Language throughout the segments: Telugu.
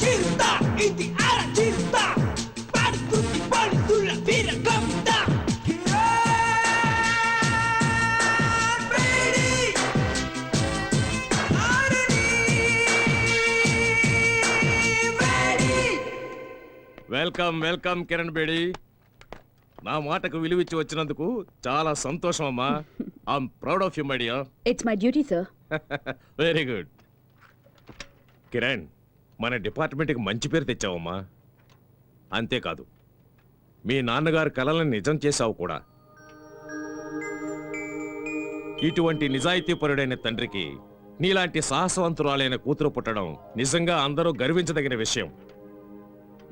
Cinta, inti arah cinta. Patuti pantula bira kamta. Welcome welcome Kiran Bedi. నా మాటకు విలువిచ్చి వచ్చినందుకు చాలా సంతోషం అమ్మా. I'm proud of you my dear. It's my duty sir. Very good. Kiran, మన డిపార్ట్మెంట్కి మంచి పేరు తెచ్చావమ్మా. అంతేకాదు, మీ నాన్నగారు కలలను నిజం చేశావు కూడా. ఇటువంటి నిజాయితీపరుడైన తండ్రికి నీలాంటి సాహసవంతురాలైన కూతురు పుట్టడం నిజంగా అందరూ గర్వించదగిన విషయం.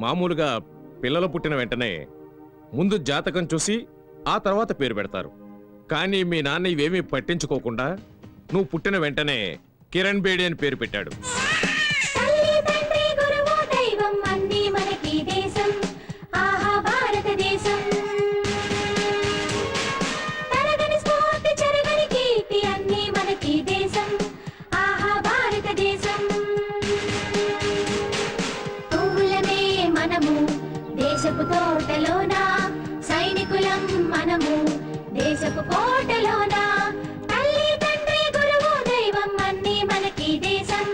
మామూలుగా పిల్లలు పుట్టిన వెంటనే ముందు జాతకం చూసి ఆ తర్వాత పేరు పెడతారు. కానీ మీ నాన్న ఇవేమీ పట్టించుకోకుండా నువ్వు పుట్టిన వెంటనే కిరణ్ బేడి అని పేరు పెట్టాడు. దేశపు తోటలోనా సైనికులం మనము, దేశపు కోటలోనా తల్లి తండ్రి గురువు దైవం అన్నీ మనకి దేశం.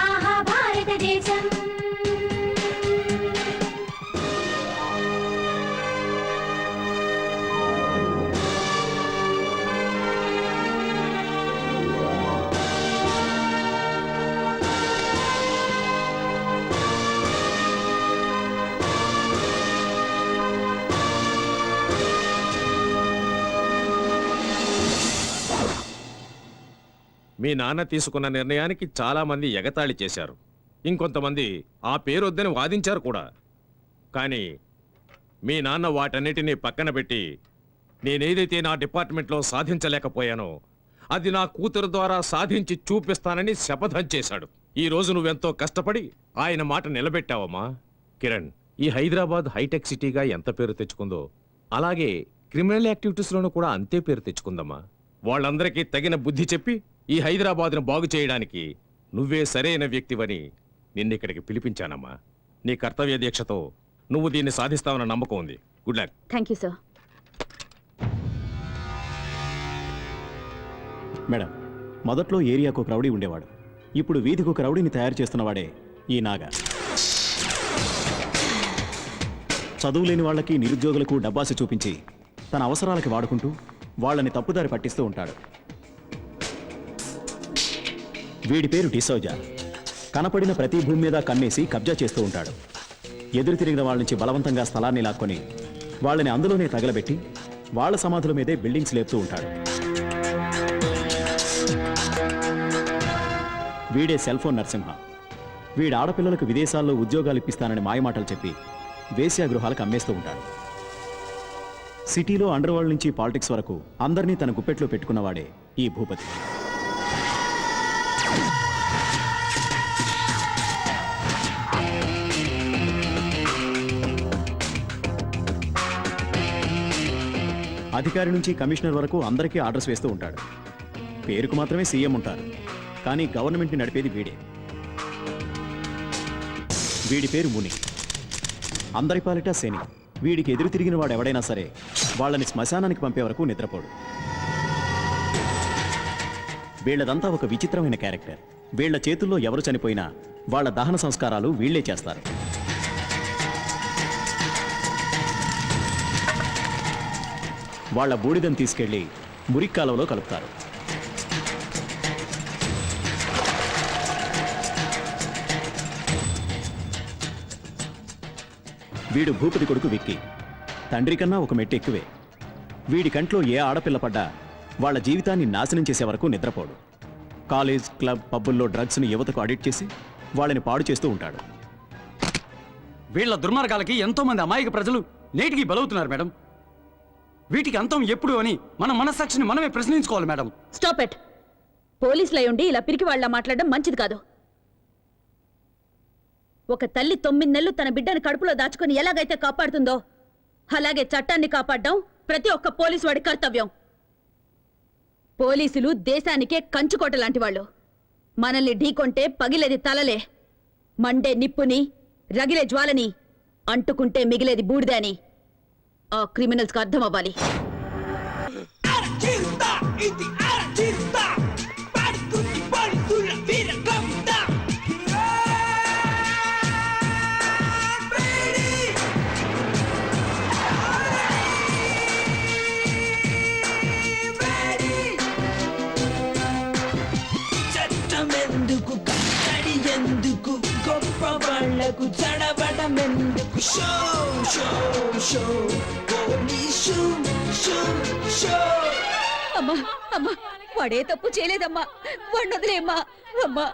ఆహా భారతదేశం. మీ నాన్న తీసుకున్న నిర్ణయానికి చాలా మంది ఎగతాళి చేశారు. ఇంకొంతమంది ఆ పేరు వద్దని వాదించారు కూడా. కానీ మీ నాన్న వాటన్నిటినీ పక్కన పెట్టి నేనేదైతే నా డిపార్ట్మెంట్లో సాధించలేకపోయానో అది నా కూతురు ద్వారా సాధించి చూపిస్తానని శపథం చేశాడు. ఈ రోజు నువ్వెంతో కష్టపడి ఆయన మాట నిలబెట్టావమ్మా. కిరణ్, ఈ హైదరాబాద్ హైటెక్ సిటీగా ఎంత పేరు తెచ్చుకుందో అలాగే క్రిమినల్ యాక్టివిటీస్లోనూ కూడా అంతే పేరు తెచ్చుకుందమ్మా. వాళ్ళందరికీ తగిన బుద్ధి చెప్పి ఈ హైదరాబాద్ను బాగు చేయడానికి నువ్వే సరైన వ్యక్తివని నిన్నిక్కడికి పిలిపించానమ్మా. నీ కర్తవ్య దీక్షతో నువ్వు దీన్ని సాధిస్తావన్న నమ్మకం ఉంది. Good luck. Thank you sir. Madam, మొదట్లో ఏరియాకు ఒక రౌడీ ఉండేవాడు. ఇప్పుడు వీధికి ఒక రౌడీని తయారు చేస్తున్నవాడే ఈ నాగా. చదువులేని వాళ్ళకి నిరుద్యోగులకు డబ్బాసి చూపించి తన అవసరాలకి వాడుకుంటూ వాళ్ళని తప్పుదారి పట్టిస్తూ ఉంటాడు. వీడి పేరు డిసోజా. కనపడిన ప్రతి భూమి మీద కన్నేసి కబ్జా చేస్తూ ఉంటాడు. ఎదురు తిరిగిన వాళ్ళ నుంచి బలవంతంగా స్థలాన్ని లాక్కొని వాళ్ళని అందులోనే తగలబెట్టి వాళ్ళ సమాధుల మీదే బిల్డింగ్స్ లేపుతూ ఉంటాడు. వీడే సెల్ ఫోన్ నరసింహ. వీడి ఆడపిల్లలకు విదేశాల్లో ఉద్యోగాలు ఇప్పిస్తానని మాయమాటలు చెప్పి వేశ్యాగృహాలకు అమ్మేస్తూ ఉంటాడు. సిటీలో అండర్ వరల్డ్ నుంచి పాలిటిక్స్ వరకు అందరినీ తన గుప్పెట్లో పెట్టుకున్నవాడే ఈ భూపతి. అధికారి నుంచి కమిషనర్ వరకు అందరికీ ఆర్డర్స్ వేస్తూ ఉంటాడు. పేరుకు మాత్రమే సీఎం ఉంటారు, కానీ గవర్నమెంట్ని నడిపేది వీడే. వీడి పేరు ముని. అందరి పాలిట శని. వీడికి ఎదురు తిరిగిన వాడు ఎవడైనా సరే వాళ్ళని శ్మశానానికి పంపే వరకు నిద్రపోడు. వీళ్ళదంతా ఒక విచిత్రమైన క్యారెక్టర్. వీళ్ల చేతుల్లో ఎవరు చనిపోయినా వాళ్ళ దహన సంస్కారాలు వీళ్లే చేస్తారు. వాళ్ళ బూడిదని తీసుకెళ్లి మురిక్కాలంలో కలుపుతారు. వీడు భూపతి కొడుకు విక్కీ. తండ్రి కన్నా ఒక మెట్టు ఎక్కువే. వీడి కంట్లో ఏ ఆడపిల్ల పడ్డా వాళ్ళ జీవితాన్ని నాశనం చేసే వరకు నిద్రపోడు. కాలేజ్, క్లబ్, పబ్బుల్లో డ్రగ్స్ని యువతకు అడిక్ట్ చేసి వాళ్ళని పాడు చేస్తూ ఉంటాడు. వీళ్ల దుర్మార్గాలకి ఎంతో మంది అమాయక ప్రజలు నేటికి బలవుతున్నారు మేడం. వీటికి అంతం ఎప్పుడు అని మన మనస్సాక్షిని మనమే ప్రశ్నించుకోవాలి మేడం. Stop it. పోలీసులు అయి ఉండి ఇలా పిరికి వాళ్ళ మాట్లాడడం మంచిది కాదు. ఒక తల్లి 9 నెలలు తన బిడ్డను కడుపులో దాచుకొని ఎలాగైతే కాపాడుతుందో అలాగే చట్టాన్ని కాపాడడం ప్రతి ఒక్క పోలీసు వాడి కర్తవ్యం. పోలీసులు దేశానికే కంచుకోట లాంటి వాళ్ళు. మనల్ని ఢీకొంటే పగిలేది తలలే, మండే నిప్పుని రగిలే జ్వాలని, అంటుకుంటే మిగిలేది బూడిదే అని ఆ క్రిమినల్స్కి అర్థం అవ్వాలి. Artista, ఇది artista. పాడుతుంది పోలీసుల వీరగంధ. చట్టమెందుకు కట్టడి ఎందుకు గొప్ప వాళ్లకు చడబడమెందుకు show show show police show show. అమ్మా అమ్మా వాడే తప్పు చేయలేదమ్మా, వాడిని వదిలేమ్మా. అమ్మా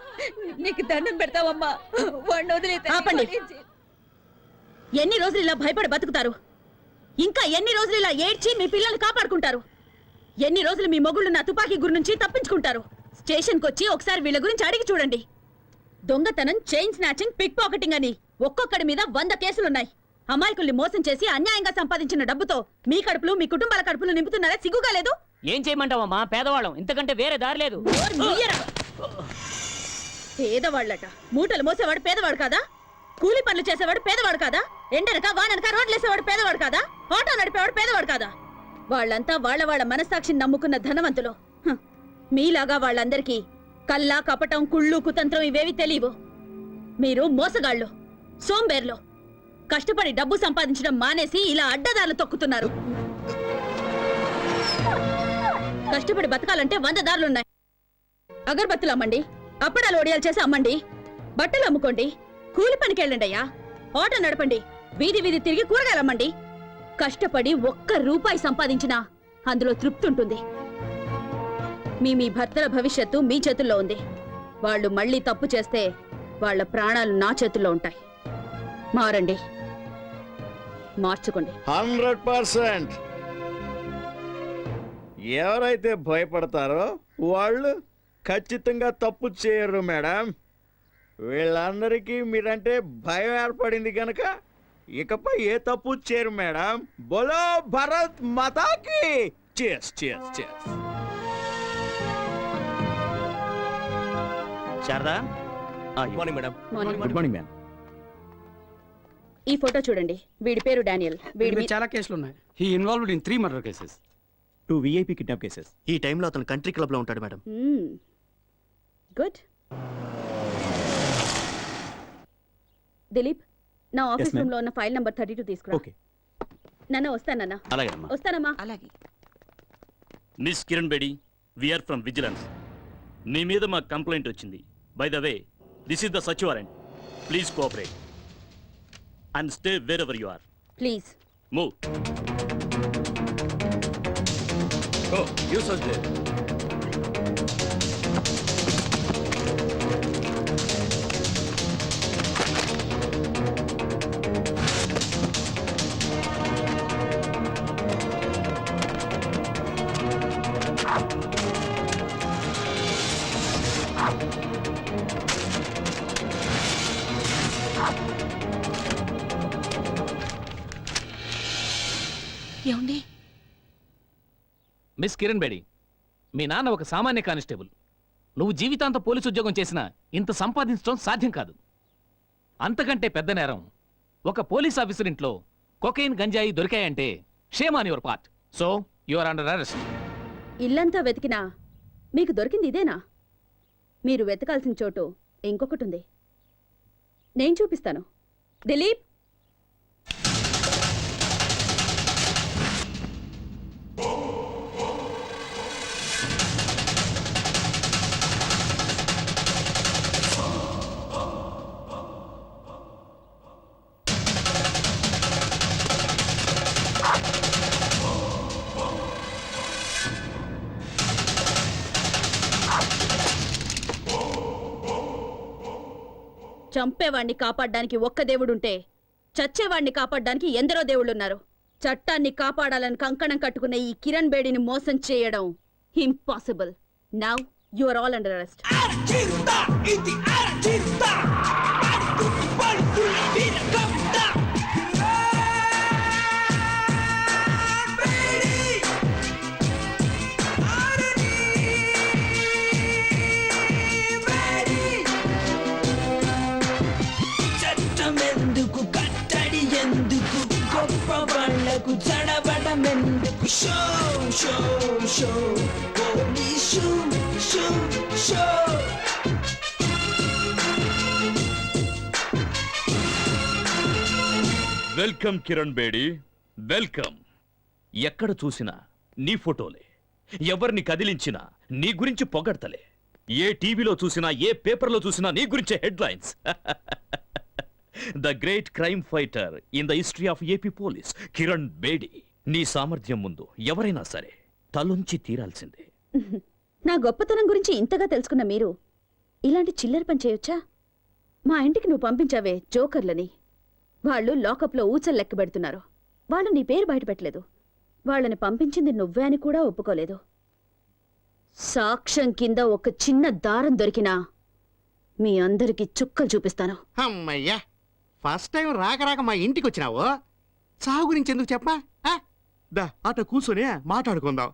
నీకు దండం పెడతావమ్మా, వాడిని వదిలే. ఆపండి. ఎన్ని రోజులు ఇలా భయపడి బతుకుతారు? ఇంకా ఎన్ని రోజులు ఇలా ఏడ్చి మీ పిల్లల్ని కాపాడుకుంటారు? ఎన్ని రోజులు మీ మొగుళ్ళు నా తుపాకీ గురి నుంచి తప్పించుకుంటారు? స్టేషన్కి వచ్చి ఒకసారి వీళ్ళ గురించి అడిగి చూడండి. దొంగతనం, చైన్ స్నాచింగ్, పిక్ పాకెటింగ్ అని ఒక్కొక్కడి మీద 100 కేసులున్నాయి. అమాయకుల్ని మోసం చేసి అన్యాయంగా సంపాదించిన డబ్బుతో మీ కడుపులు, మీ కుటుంబాల కడుపులు నింపుతున్నారా? సిగ్గుగా లేదు? ఏం చేయమంటావమ్మా, పేదవాళ్ళం, ఇంతకంటే వేరే దారి లేదు. నోరు మూయరా. పేదవాళ్ళట. మూటలు మోసేవాడు పేదవాడు కాదా? కూలి పనులు చేసేవాడు పేదవాడు కాదా? ఎండనక వాననక రోడ్లేసేవాడు పేదవాడు కాదా? ఆటో నడిపేవాడు పేదవాడు కాదా? వాళ్ళంతా వాళ్ళ మనస్సాక్షిని నమ్ముకున్న ధనవంతులు. మీలాగా వాళ్ళందరికీ కల్లా, కపటం, కుళ్ళు, కుతంత్రం ఇవేవి తెలియవు. మీరు మోసగాళ్ళు, సోంబేర్లు. కష్టపడి డబ్బు సంపాదించడం మానేసి ఇలా అడ్డదారులు తొక్కుతున్నారు. కష్టపడి బతకాలంటే 100 దారులున్నాయి. అగరబత్తులు అమ్మండి, అప్పడాలు ఒడియాలు చేసి అమ్మండి, బట్టలు అమ్ముకోండి, కూలి పనికి వెళ్ళండి అయ్యా, ఆటో నడపండి, వీధి వీధి తిరిగి కూరగాయలు అమ్మండి. కష్టపడి 1 రూపాయి సంపాదించినా అందులో తృప్తి ఉంటుంది. మీ భర్తల భవిష్యత్తు మీ చేతుల్లో ఉంది. వాళ్ళు మళ్ళీ తప్పు చేస్తే వాళ్ళ ప్రాణాలు నా చేతుల్లో ఉంటాయి. మారండి, మార్చుకోండి. 100%. ఎవరైతే భయపడతారో వాళ్ళు ఖచ్చితంగా తప్పు చేయరు మేడం. వీళ్ళందరికీ మీరంటే భయం ఏర్పడింది కనుక ఇకపై ఏ తప్పు చేయరు మేడం. బోలో భరత్ మాతాకి. చేస్ చేస్ చేస్. Sharada, good morning ma'am. ఈ ఫోటో చూడండి. వీడి పేరు డానియల్. వీడి చాలా కేసులు ఉన్నాయి. He involved in 3 murder cases. 2 VIP kidnap cases. ఈ టైంలో అతను కంట్రీ క్లబ్ లో ఉంటాడు మేడం. గుడ్. దిలీప్, నా ఆఫీస్ రూమ్ లో ఉన్న ఫైల్ నంబర్ 32 తీసుకురా. ఓకే. నాన్న వస్తానన్నా. అలాగే అమ్మా. వస్తానమ్మా. Miss Kiran Bedi, we are from vigilance. మీ మీద మా కంప్లైంట్ వచ్చింది. By the way, this is the search warrant. Please cooperate and stay wherever you are. Please move. Oh you search there. ఏమండి? మిస్ కిరణ్ బేడి, మీ నాన్న ఒక సామాన్య కానిస్టేబుల్. నువ్వు జీవితాంత పోలీసు ఉద్యోగం చేసినా ఇంత సంపాదించడం సాధ్యం కాదు. అంతకంటే పెద్ద నేరం ఒక పోలీస్ ఆఫీసర్ ఇంట్లో కొకైన్, గంజాయి దొరికాయంటే shame on your part. So you are under arrest. ఇల్లంతా వెతికినా మీకు దొరికింది ఇదేనా? మీరు వెతకాల్సిన చోటు ఇంకొకటి ఉంది. నేను చూపిస్తాను. దిలీప్, చంపేవాణ్ణి కాపాడడానికి ఒక్క దేవుడుంటే చచ్చేవాణ్ణి కాపాడడానికి ఎందరో దేవుళ్ళున్నారు. చట్టాన్ని కాపాడాలని కంకణం కట్టుకున్న ఈ కిరణ్ బేడిని మోసం చేయడం impossible. Now you are all under arrest. Artista, ఇది artista. పాడుతుంది వెల్కమ్ కిరణ్ బేడి, వెల్కమ్. ఎక్కడ చూసినా నీ ఫోటోలే, ఎవరిని కదిలించినా నీ గురించి పొగడ్తలే, ఏ టీవీలో చూసినా ఏ పేపర్లో చూసినా నీ గురించే headlines. The great crime fighter in the history of AP police Kiran Bedi. నీ సామర్థ్యం ముందు ఎవరైనా సరే తలొంచి తీరాల్సిందే. నా గొప్పతనం గురించి ఇంతగా తెలుసుకున్న మీరు ఇలాంటి చిల్లర పని చేయొచ్చా? మా ఇంటికి నువ్వు పంపించావే జోకర్లని, వాళ్ళు లాకప్లో ఊచలు లెక్క పెడుతున్నారు. వాళ్ళు నీ పేరు బయటపెట్టలేదు. వాళ్ళని పంపించింది నువ్వే అని కూడా ఒప్పుకోలేదు. సాక్ష్యం కింద ఒక చిన్న దారం దొరికినా మీ అందరికి చుక్కలు చూపిస్తాను. అమ్మయ్యా, ఫస్ట్ టైం రాక రాక మా ఇంటికి వచ్చినావు. సాగు గురించి ఎందుకు చెప్పా? దా అట కూర్చొని మాట్లాడుకుందాం.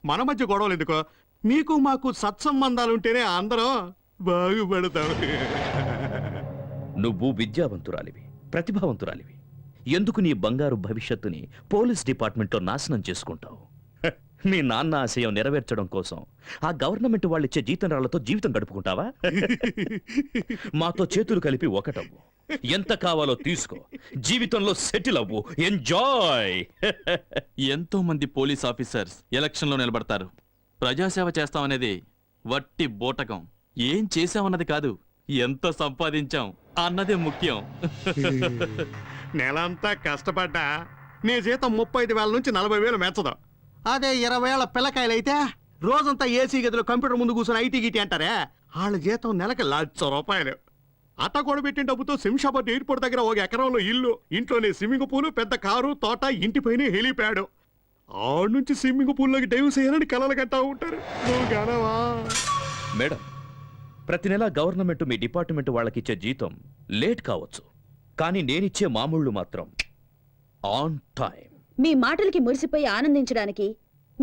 మన మధ్య గొడవలు ఎందుకో? మీకు మాకు సత్సంబంధాలుంటేనే అందరం బాగుపడతాం. నువ్వు విద్యావంతురాలివి, ప్రతిభావంతురాలివి. ఎందుకు నీ బంగారు భవిష్యత్తుని పోలీస్ డిపార్ట్మెంట్లో నాశనం చేసుకుంటావు? హ, మీ నాన్న ఆశయం నెరవేర్చడం కోసం ఆ గవర్నమెంట్ వాళ్ళిచ్చే జీతం రాళ్లతో జీవితం గడుపుకుంటావా? మాతో చేతులు కలిపి ఒకటవ్వు, ఎంత కావాలో తీసుకో, జీవితంలో సెటిల్ అవ్వు, ఎంజాయ్. ఎంతో మంది పోలీస్ ఆఫీసర్స్ ఎలక్షన్లో నిలబడతారు. ప్రజాసేవ చేస్తామనేది వట్టి బోటకం. ఏం చేశామన్నది కాదు, ఎంత సంపాదించాం అన్నదే ముఖ్యం. నెలంతా కష్టపడ్డా నీ జీతం 35,000 నుంచి 40,000 మెచ్చదు. అదే 20 ఏళ్ల పిల్లకాయలైతే రోజంతా ఏసీ గదిలో కంప్యూటర్ ముందు కూర్చొని ఐటీ గిటీ అంటారే, వాళ్ళ జీతం నెలకి ₹1,00,000. అట్ట కూడా పెట్టిన డబ్బుతో శంషాబాద్ ఎయిర్పోర్ట్ దగ్గర 1 ఎకరంలో ఇల్లు, ఇంట్లోనే స్విమ్మింగ్ పూల్, పెద్ద కారు, తోట, ఇంటిపైన హెలిప్యాడ్. ఆడ నుంచి స్విమ్మింగ్ పూల్లోకి డైవ్ చేయాలని కలలు కట్టా ఉంటారు. నువ్వు గనవా? మేడం, ప్రతి నెల గవర్నమెంట్ మీ డిపార్ట్మెంట్ వాళ్ళకిచ్చే జీతం లేట్ కావచ్చు, కానీ నేనిచ్చే మామూళ్ళు మాత్రం ఆన్ టైం. మీ మాటలకి మురిసిపోయి ఆనందించడానికి,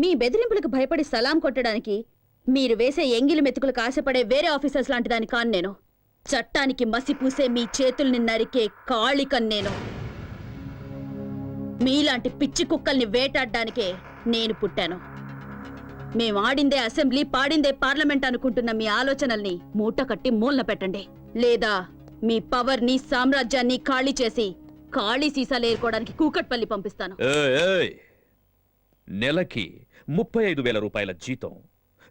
మీ బెదిరింపులకు భయపడి సలాం కొట్టడానికి మీరు వేసే ఎంగిలి మెతుకులకు ఆశపడే వేరే ఆఫీసర్స్ లాంటి దాని కాను నేను. చట్టానికి మసిపూసే మీ చేతుల్ని నరికే కాళికన్ నేను. మీలాంటి పిచ్చి కుక్కల్ని వేటాడడానికే నేను పుట్టాను. మేం ఆడిందే అసెంబ్లీ, పాడిందే పార్లమెంట్ అనుకుంటున్న మీ ఆలోచనల్ని మూట కట్టి మూలన పెట్టండి. లేదా మీ పవర్ ని, సామ్రాజ్యాన్ని ఖాళీ చేసి ఖాళీ సీసాలు ఏరుకోవడానికి కూకట్పల్లి పంపిస్తాను. ఏయ్, నెలకి 35,000 రూపాయల జీతం,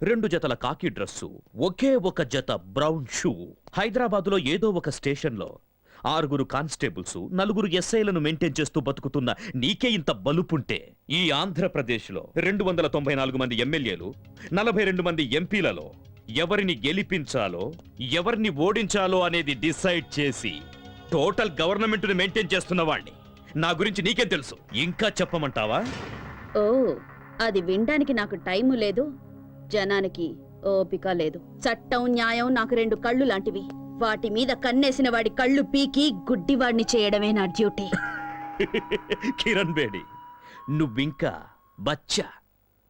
2 జతల కాకి డ్రెస్సు, ఒకే ఒక జత బ్రౌన్ షూ, హైదరాబాదులో ఏదో ఒక స్టేషన్లో 6 కానిస్టేబుల్స్, 4 ఎస్ఐలను మెయింటైన్ చేస్తూ బతుకుతున్న నీకే ఇంత బలుపుంటే, ఈ ఆంధ్రప్రదేశ్లో 294 మంది ఎమ్మెల్యేలు, 42 మంది ఎంపీలలో ఎవరిని గెలిపించాలో, ఎవరిని ఓడించాలో అనేది డిసైడ్ చేసి టోటల్ గవర్నమెంట్ ని మెయింటైన్ చేస్తున్న వాణ్ణి. నా గురించి నీకేం తెలుసు? ఇంకా చెప్పమంటావా? ఓ, అది వినడానికి నాకు టైము లేదు, జనానికి ఓపిక లేదు. చట్టం, న్యాయం నాకు 2 కళ్ళు లాంటివి. వాటి మీద కన్నేసిన వాడి కళ్ళు పీకి గుడ్డివాడిని చేయడమే నా డ్యూటీ. కిరణ్ బేడి, నువ్వింకా బచ్చా.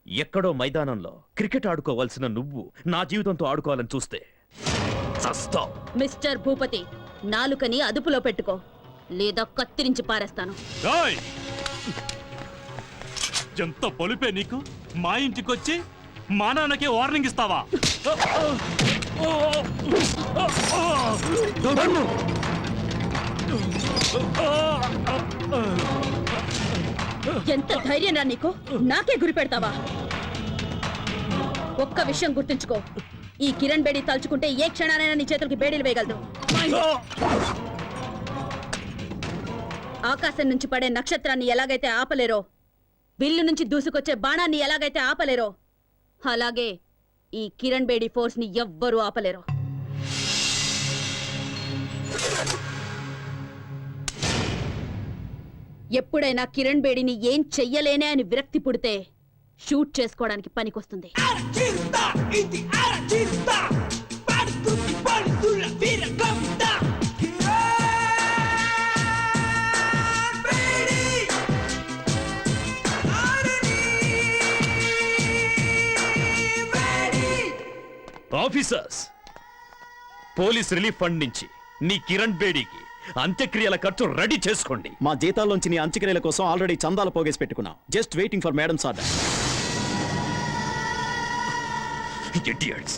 ఎక్కడో మైదానంలో క్రికెట్ ఆడుకోవాల్సిన నువ్వు నా జీవితంతో ఆడుకోవాలని చూస్తే చస్తావ్. మిస్టర్ భూపతి, నాలుకని అదుపులో పెట్టుకో, లేదా కత్తిరించి పారేస్తాను. ఎంత పొలిపే నీకు? మా ఇంటికొచ్చి మా నాన్నకే వార్నింగ్ ఇస్తావా? ఎంత ధైర్యం రా నీకు? నాకే గురి పెడతావా? ఒక్క విషయం గుర్తుంచుకో, ఈ కిరణ్ బేడి తలుచుకుంటే ఏ క్షణానైనా నీ చేతులకి బేడీలు వేయగలదు. ఆకాశం నుంచి పడే నక్షత్రాన్ని ఎలాగైతే ఆపలేరో, విల్లు నుంచి దూసుకొచ్చే బాణాన్ని ఎలాగైతే ఆపలేరో, అలాగే ఈ కిరణ్ బేడి ఫోర్స్ ని ఎవ్వరూ ఆపలేరు. ఎప్పుడైనా కిరణ్ బేడిని ఏం చెయ్యలేనే అని విరక్తి పుడితే షూట్ చేసుకోవడానికి పనికొస్తుంది. Artista, ఇది artista, పడుతుంది పడుతున్న వీరగంట. ఆఫీసర్స్, పోలీస్ రిలీఫ్ ఫండ్ నుంచి నీ కిరణ్ బేడీకి అంత్యక్రియల ఖర్చు రెడీ చేసుకోండి. మా జీతాల్లోంచి నీ అంత్యక్రియల కోసం ఆల్రెడీ చందాలు పోగేసి పెట్టుకున్నాం. Just waiting for madams order. Idiots.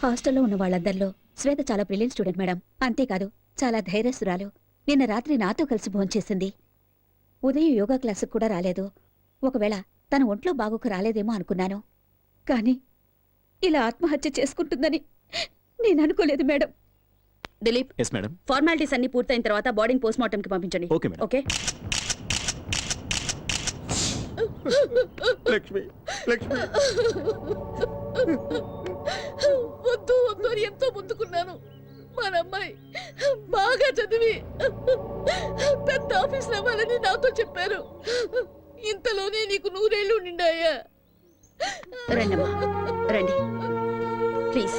హాస్టల్లో ఉన్న వాళ్ళందరిలో శ్వేత చాలా బ్రిలియంట్ స్టూడెంట్ మేడం. అంతేకాదు చాలా ధైర్యస్తురాలు. నిన్న రాత్రి నాతో కలిసి భోంచేసింది. ఉదయం యోగా క్లాసుకు కూడా రాలేదు. ఒకవేళ తన ఒంట్లో బాగోక రాలేదేమో అనుకున్నాను. కానీ ఇలా ఆత్మహత్య చేసుకుంటుందని నేను అనుకోలేదు madam. Dilip, yes madam. Formalities అన్ని పూర్తయిన తర్వాత బాడీని పోస్ట్ మార్టం కి పంపించండి. Okay madam. Okay. Lakshmi, Lakshmi, వద్దు వద్దు అని ఎంతో ముందుకున్నాను. మన అమ్మాయి బాగా చదివి పెద్ద ఆఫీస్ అవ్వాలని నాతో చెప్పారు. ఇంతలోనే నీకు 100 ఏళ్ళు నిండాయా? రండమ్మా, రండి ప్లీజ్,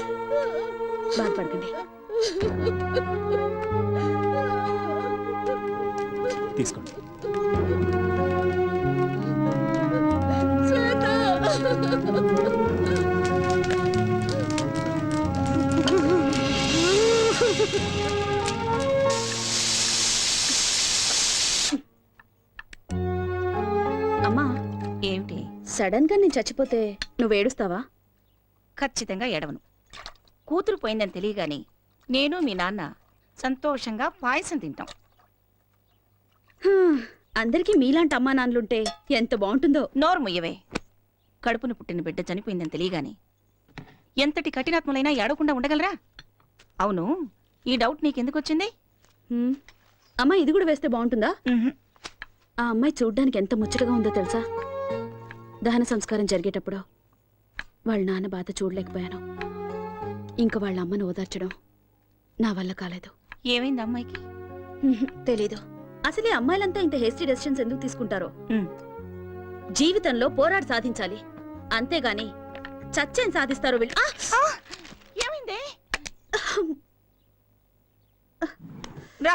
బాధపడకండి. తీసుకోండి. అమ్మా, ఏమిటి సడన్ గా నేను చచ్చిపోతే నువ్వు ఏడుస్తావా? ఖచ్చితంగా ఏడవను. కూతురు పోయిందని తెలియగాని నేను మీ నాన్న సంతోషంగా పాయసం తింటాం. అందరికీ మీలాంటి అమ్మా నాన్నలుంటే ఎంత బాగుంటుందో. నోరు ముయ్యవే. కడుపున పుట్టిన బిడ్డ చనిపోయిందని తెలియగాని ఎంతటి కఠినాత్ములైనా ఏడవకుండా ఉండగలరా? అవును, ఈ డౌట్ నీకెందుకు వచ్చింది? అమ్మా, ఇది కూడా వేస్తే బాగుంటుందా? ఆ అమ్మాయి చూడ్డానికి ఎంత ముచ్చటగా ఉందో తెలుసా? దహన సంస్కారం జరిగేటప్పుడు వాళ్ళ నాన్న బాధ చూడలేకపోయాను. ఇంకా వాళ్ళ అమ్మను ఓదార్చడం నా వల్ల కాలేదు. ఏమైంది అమ్మాయికి? తెలీదు. అసలే అమ్మాయిలంతా ఇంత హేస్టీ డెసిషన్స్ ఎందుకు తీసుకుంటారో. ఉమ్. జీవితంలో పోరాడి సాధించాలి, అంతేగాని చచ్చేం సాధిస్తారో వీళ్ళు. ఏమైంది? రా,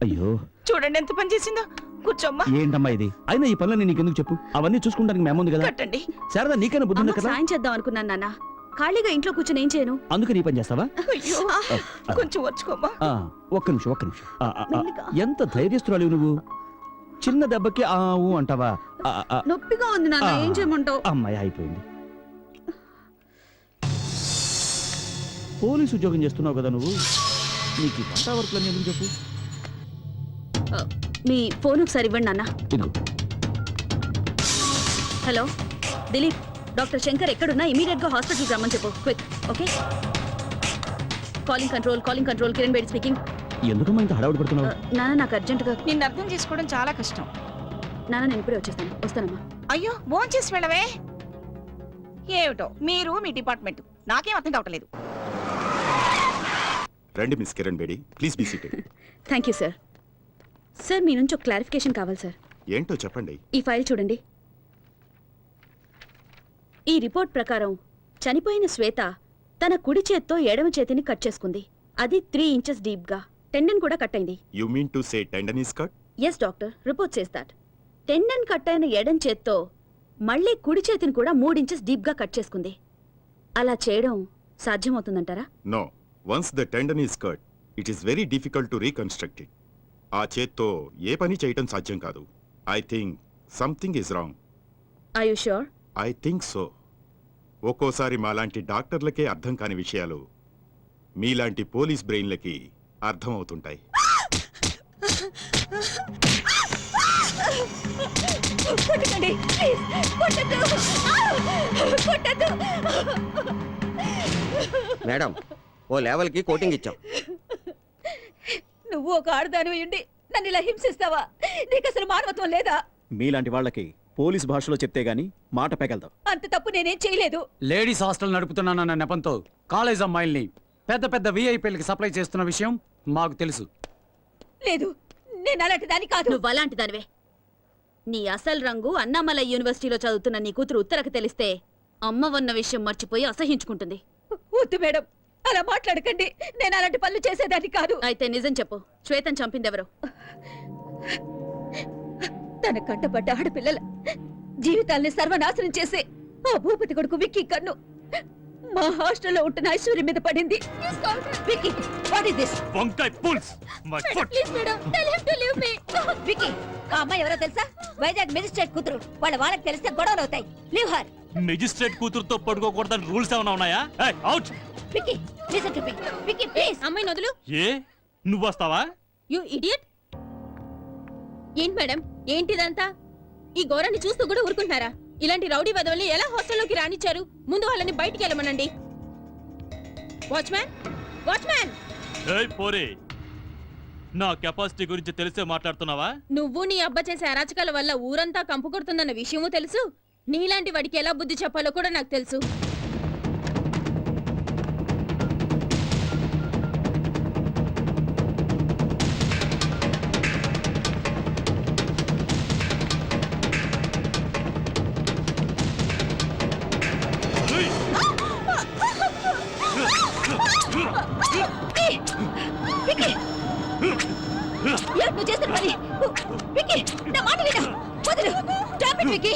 అయ్యో, చూడండి ఎంత పని చేసిందో. కూర్చోమ్మా. ఏంటమ్మా ఇది? అయినా ఈ పనులు నీకెందుకు చెప్పు? అవన్నీ చూసుకుంటానికి మేముంది కదా. కట్టండి. శారదా, నీకైనా బుద్ధి ఉంది అమ్మకు కదా. సాయం చేద్దాం అనుకున్నాను నాన్న. ఖాళీగా ఇంట్లో కూర్చొని ఏం చేయను? అందుకు నీ పని చేస్తావా? అయ్యో, కొంచెం వచ్చుకోమ్మా. ఒక్క నిమిషం, ఒక్క నిమిషం. ఎంత ధైర్యస్తురాలు నువ్వు. చిన్న దెబ్బకి ఊ అంటావా? నొప్పిగా ఉంది నాన్న, ఏం చేయమంటావు? అమ్మాయి అయిపోయింది. పోలీసు ఉద్యోగం చేస్తున్నావు కదా నువ్వు. నీకు ఈ వంట వర్క్లన్నీ ఎందుకు చెప్పు? మీ ఫోన్ ఒకసారి ఇవ్వండి నాన్న. ఇదిగో. హలో దిలీప్, డాక్టర్ శంకర్ ఎక్కడున్నా ఇమీడియట్ గా హాస్పిటల్కి రమ్మని చెప్పు. Quick. Okay. Calling control, Kiran Bedi speaking. ఎందుకమ్మా ఇంత హడావుడి పడుతున్నావు? నాన్న, నాకు అర్జెంటుగా. నిన్ను అర్థం చేసుకోవడం చాలా కష్టం. నాన్న, నేను ఇప్పుడే వస్తానమ్మా. అయ్యో, భోంచేసి వెళ్ళవే. ఏమిటో మీరు మీ డిపార్ట్మెంట్, నాకేం అర్థం కావట్లేదు. రండి miss Kiran Bedi, please be seated. Thank you sir. Sir, మీ నుంచి ఒక క్లారిఫికేషన్ కావాలి సార్. ఏంటో చెప్పండి. ఈ ఫైల్ చూడండి. ఈ రిపోర్ట్ ప్రకారం చనిపోయిన శ్వేత తన కుడి చేత్తో ఎడమ చేతిని కట్ చేసుకుంది. అది 3 inches డీప్ గా. టెండన్ కూడా కట్ అయింది. You mean to say tendon is cut? Yes doctor, report says that. Tendon cut అయిన ఎడం చేత్తో మళ్ళీ కుడి చేతిని కూడా 3 inches డీప్ గా కట్ చేసుకుంది. అలా చేయడం సాధ్యమవుతుందంటారా? No, once the tendon is cut, it is very difficult to reconstruct it. ఆ చేత్తో ఏ పని చేయటం సాధ్యం కాదు. I think something is wrong. Are you sure? I think so. ఒక్కోసారి మాలాంటి డాక్టర్లకే అర్థం కాని విషయాలు మీలాంటి పోలీస్ బ్రెయిన్లకి అర్థం అవుతుంటాయి. మేడం, ఓ లెవెల్కి కోటింగ్ ఇచ్చాం. నువ్వు ఒక ఆడదాని ఉండి నన్ను ఇలా హింసిస్తావా? నీకు అసలు మానవత్వం లేదా? మీలాంటి వాళ్ళకి పోలీస్ భాషలో చెప్తే గానీ మాట పెగలదాం. అంత తప్పు నేనేం చేయలేదు. లేడీస్ హాస్టల్ నడుపుతున్నానన్న నెపంతో కాలేజ్ అమ్మాయిల్ని పెద్ద పెద్ద విఐపీలకి సప్లై చేస్తున్న విషయం మాకు తెలుసు. లేదు, నేను అలాంటి దాని కాదు. నువ్వు అలాంటి దానివే. నీ అసలు రంగు అన్నామలై యూనివర్సిటీలో చదువుతున్న నీ కూతురు ఉత్తరకు తెలిస్తే అమ్మవన్న విషయం మర్చిపోయి అసహించుకుంటుంది. వద్దు మేడం, అలా మాట్లాడకండి. నేను అలాంటి పనులు చేసేదాన్ని కాదు. అయితే నిజం చెప్పు, శ్వేతను చంపిందెవరు? తన కంటపడ్డ ఆడపిల్లల జీవితాల్ని సర్వనాశనం చేసే ఆ భూపతి కొడుకు విక్కీ కన్ను మా హాస్టల్లో ఉంటున్న ఐశ్వర్యం మీద పడింది. Vicky, what is this? వంకాయ pulls my foot. Please madam, tell him to leave me. Vicky, ఆ అమ్మాయి ఎవరో తెలుసా? వైజాగ్ మెజిస్ట్రేట్ కూతురు. వాళ్ళకి తెలిస్తే గొడవలు అవుతాయి. Leave her. మెజిస్ట్రేట్ కూతురుతో పడుకోకూడదని రూల్స్ ఏమైనా ఉన్నాయా? Out. Vicky, listen to me. Vicky, please. అమ్మాయిని వదులు. ఏ నువ్వు వస్తావా? You idiot. ఏంటి మేడం, ఏంటిదంతా? ఈ ఘోరాన్ని చూస్తూ కూడా ఊరుకుంటున్నారా? ఇలాంటి రౌడీ వదవల్ని ఎలా హాస్టల్లోకి రానిచ్చారు? ముందు వాళ్ళని బయటికి వెళ్ళమనండి. Watchman, watchman! ఏయ్ పోరే, నా కెపాసిటీ గురించి తెలిసే మాట్లాడుతున్నావా? నువ్వు నీ అబ్బ చేసే అరాచకాల వల్ల ఊరంతా కంపు కొడుతుందన్న విషయమూ తెలుసు. నీలాంటి వాడికి ఎలా బుద్ధి చెప్పాలో కూడా నాకు తెలుసు. నువ్వు చేస్తున్న పని. విక్కీ, నా మాట విను. వదిలు. Stop it Vicky.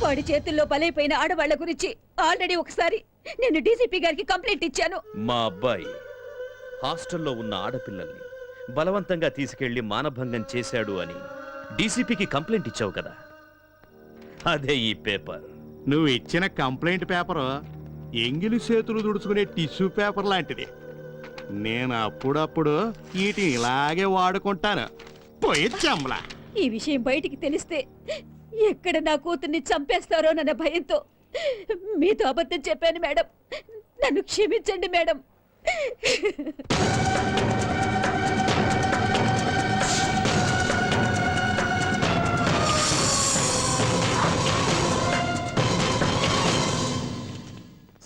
వాడి చేతుల్లో బలైపోయిన ఆడవాళ్ల గురించి ఆల్రెడీ ఒకసారి నేను డీసీపీ గారికి కంప్లైంట్ ఇచ్చాను. మా అబ్బాయి హాస్టల్లో ఉన్న ఆడపిల్లల్ని బలవంతంగా తీసుకెళ్లి మానభంగం చేశాడు అని డీసీపీకి కంప్లైంట్ ఇచ్చావు కదా, అదే ఈ పేపర్. నువ్వు ఇచ్చిన కంప్లైంట్ పేపరు ఎంగిలి చేతులు తుడుచుకునే టిష్యూ పేపర్ లాంటిది. నేను అప్పుడప్పుడు వీటిని ఇలాగే వాడుకుంటాను. పోయి చెమ్మలా. ఈ విషయం బయటికి తెలిస్తే ఎక్కడ నా కూతుర్ని చంపేస్తారోనన్న భయంతో మీతో అబద్ధం చెప్పాను మేడం. నన్ను క్షమించండి మేడం.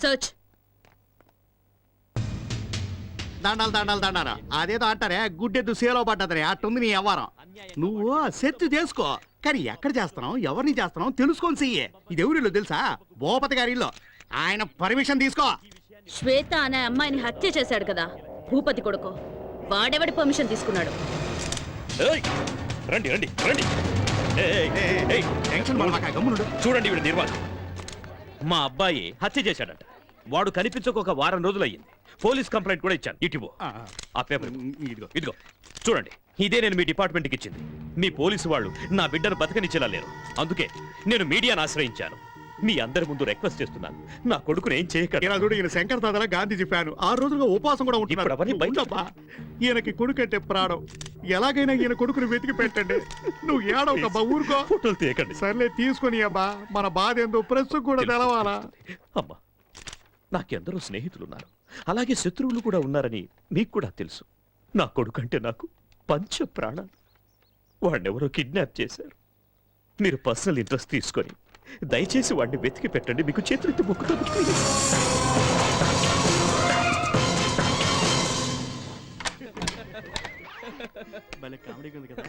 సర్చ్. దండాలు దండాలు దండారా. అదేదో అంటారే గుడ్డెద్దు సేలో పడ్డదరే, అట్టుంది నీ వ్యవహారం. నువ్వు సెర్చ్ చేసుకో, కానీ ఎక్కడ చేస్తున్నావు, ఎవరిని చేస్తున్నావు తెలుసుకొని చెయ్యి. ఇది ఎవరిలో తెలుసా? భూపతి గారి ఇల్లు. ఆయన పర్మిషన్ తీసుకో. శ్వేత అనే అమ్మాయిని హత్య చేశాడు కదా భూపతి కొడుకు, వాడెవడి పర్మిషన్ తీసుకున్నాడు? ఏయ్, రండి రండి రండి. ఏయ్, ఏయ్, ఏయ్, టెన్షన్ పడమాక, గమ్మునుండు. చూడండి వీడు నిర్వాహకం. మా అబ్బాయి హత్య చేశాడట. వాడు కనిపించక ఒక వారం రోజులయ్యింది. పోలీస్ కంప్లైంట్ కూడా ఇచ్చాను. ఇటివో ఆ పేపర్. ఇదిగో ఇదిగో చూడండి, ఇదే నేను మీ డిపార్ట్మెంట్కి ఇచ్చింది. మీ పోలీసు వాళ్ళు నా బిడ్డను బతకనిచ్చేలా లేరు. అందుకే నేను మీడియాను ఆశ్రయించాను. మీ అందరి ముందు రిక్వెస్ట్ చేస్తున్నాను, నా కొడుకుని ఏం చేయకండి. ఇలా చూడు, ఈయన శంకర్ దాదాల గాంధీజీ ఫ్యాను. 6 రోజులుగా ఉపవాసం కూడా ఇప్పుడు అవన్నీ బయట- ఉంటున్నాడు. ఈయనకి కొడుకు అంటే ప్రాణం. ఎలాగైనా ఈయన కొడుకుని వెతికి పెట్టండి. నువ్వు ఏడవకబ్బా, ఊరుకో. ఫోటోలు తీయకండి. సర్లే తీసుకొని అబ్బా, మన బాధ ఏందో ప్రెస్ కూడా తెలవాలా. అమ్మా, నాకెందరో స్నేహితులున్నారు, అలాగే శత్రువులు కూడా ఉన్నారని మీకు కూడా తెలుసు. నా కొడుకంటే నాకు పంచ ప్రాణాలు. వాడినెవరో కిడ్నాప్ చేశారు. మీరు పర్సనల్ ఇంట్రెస్ట్ తీసుకొని దయచేసి వాడిని వెతికి పెట్టండి. మీకు చేతులెత్తి మొక్కుతాను. భలే కామెడీగా ఉంది కదా.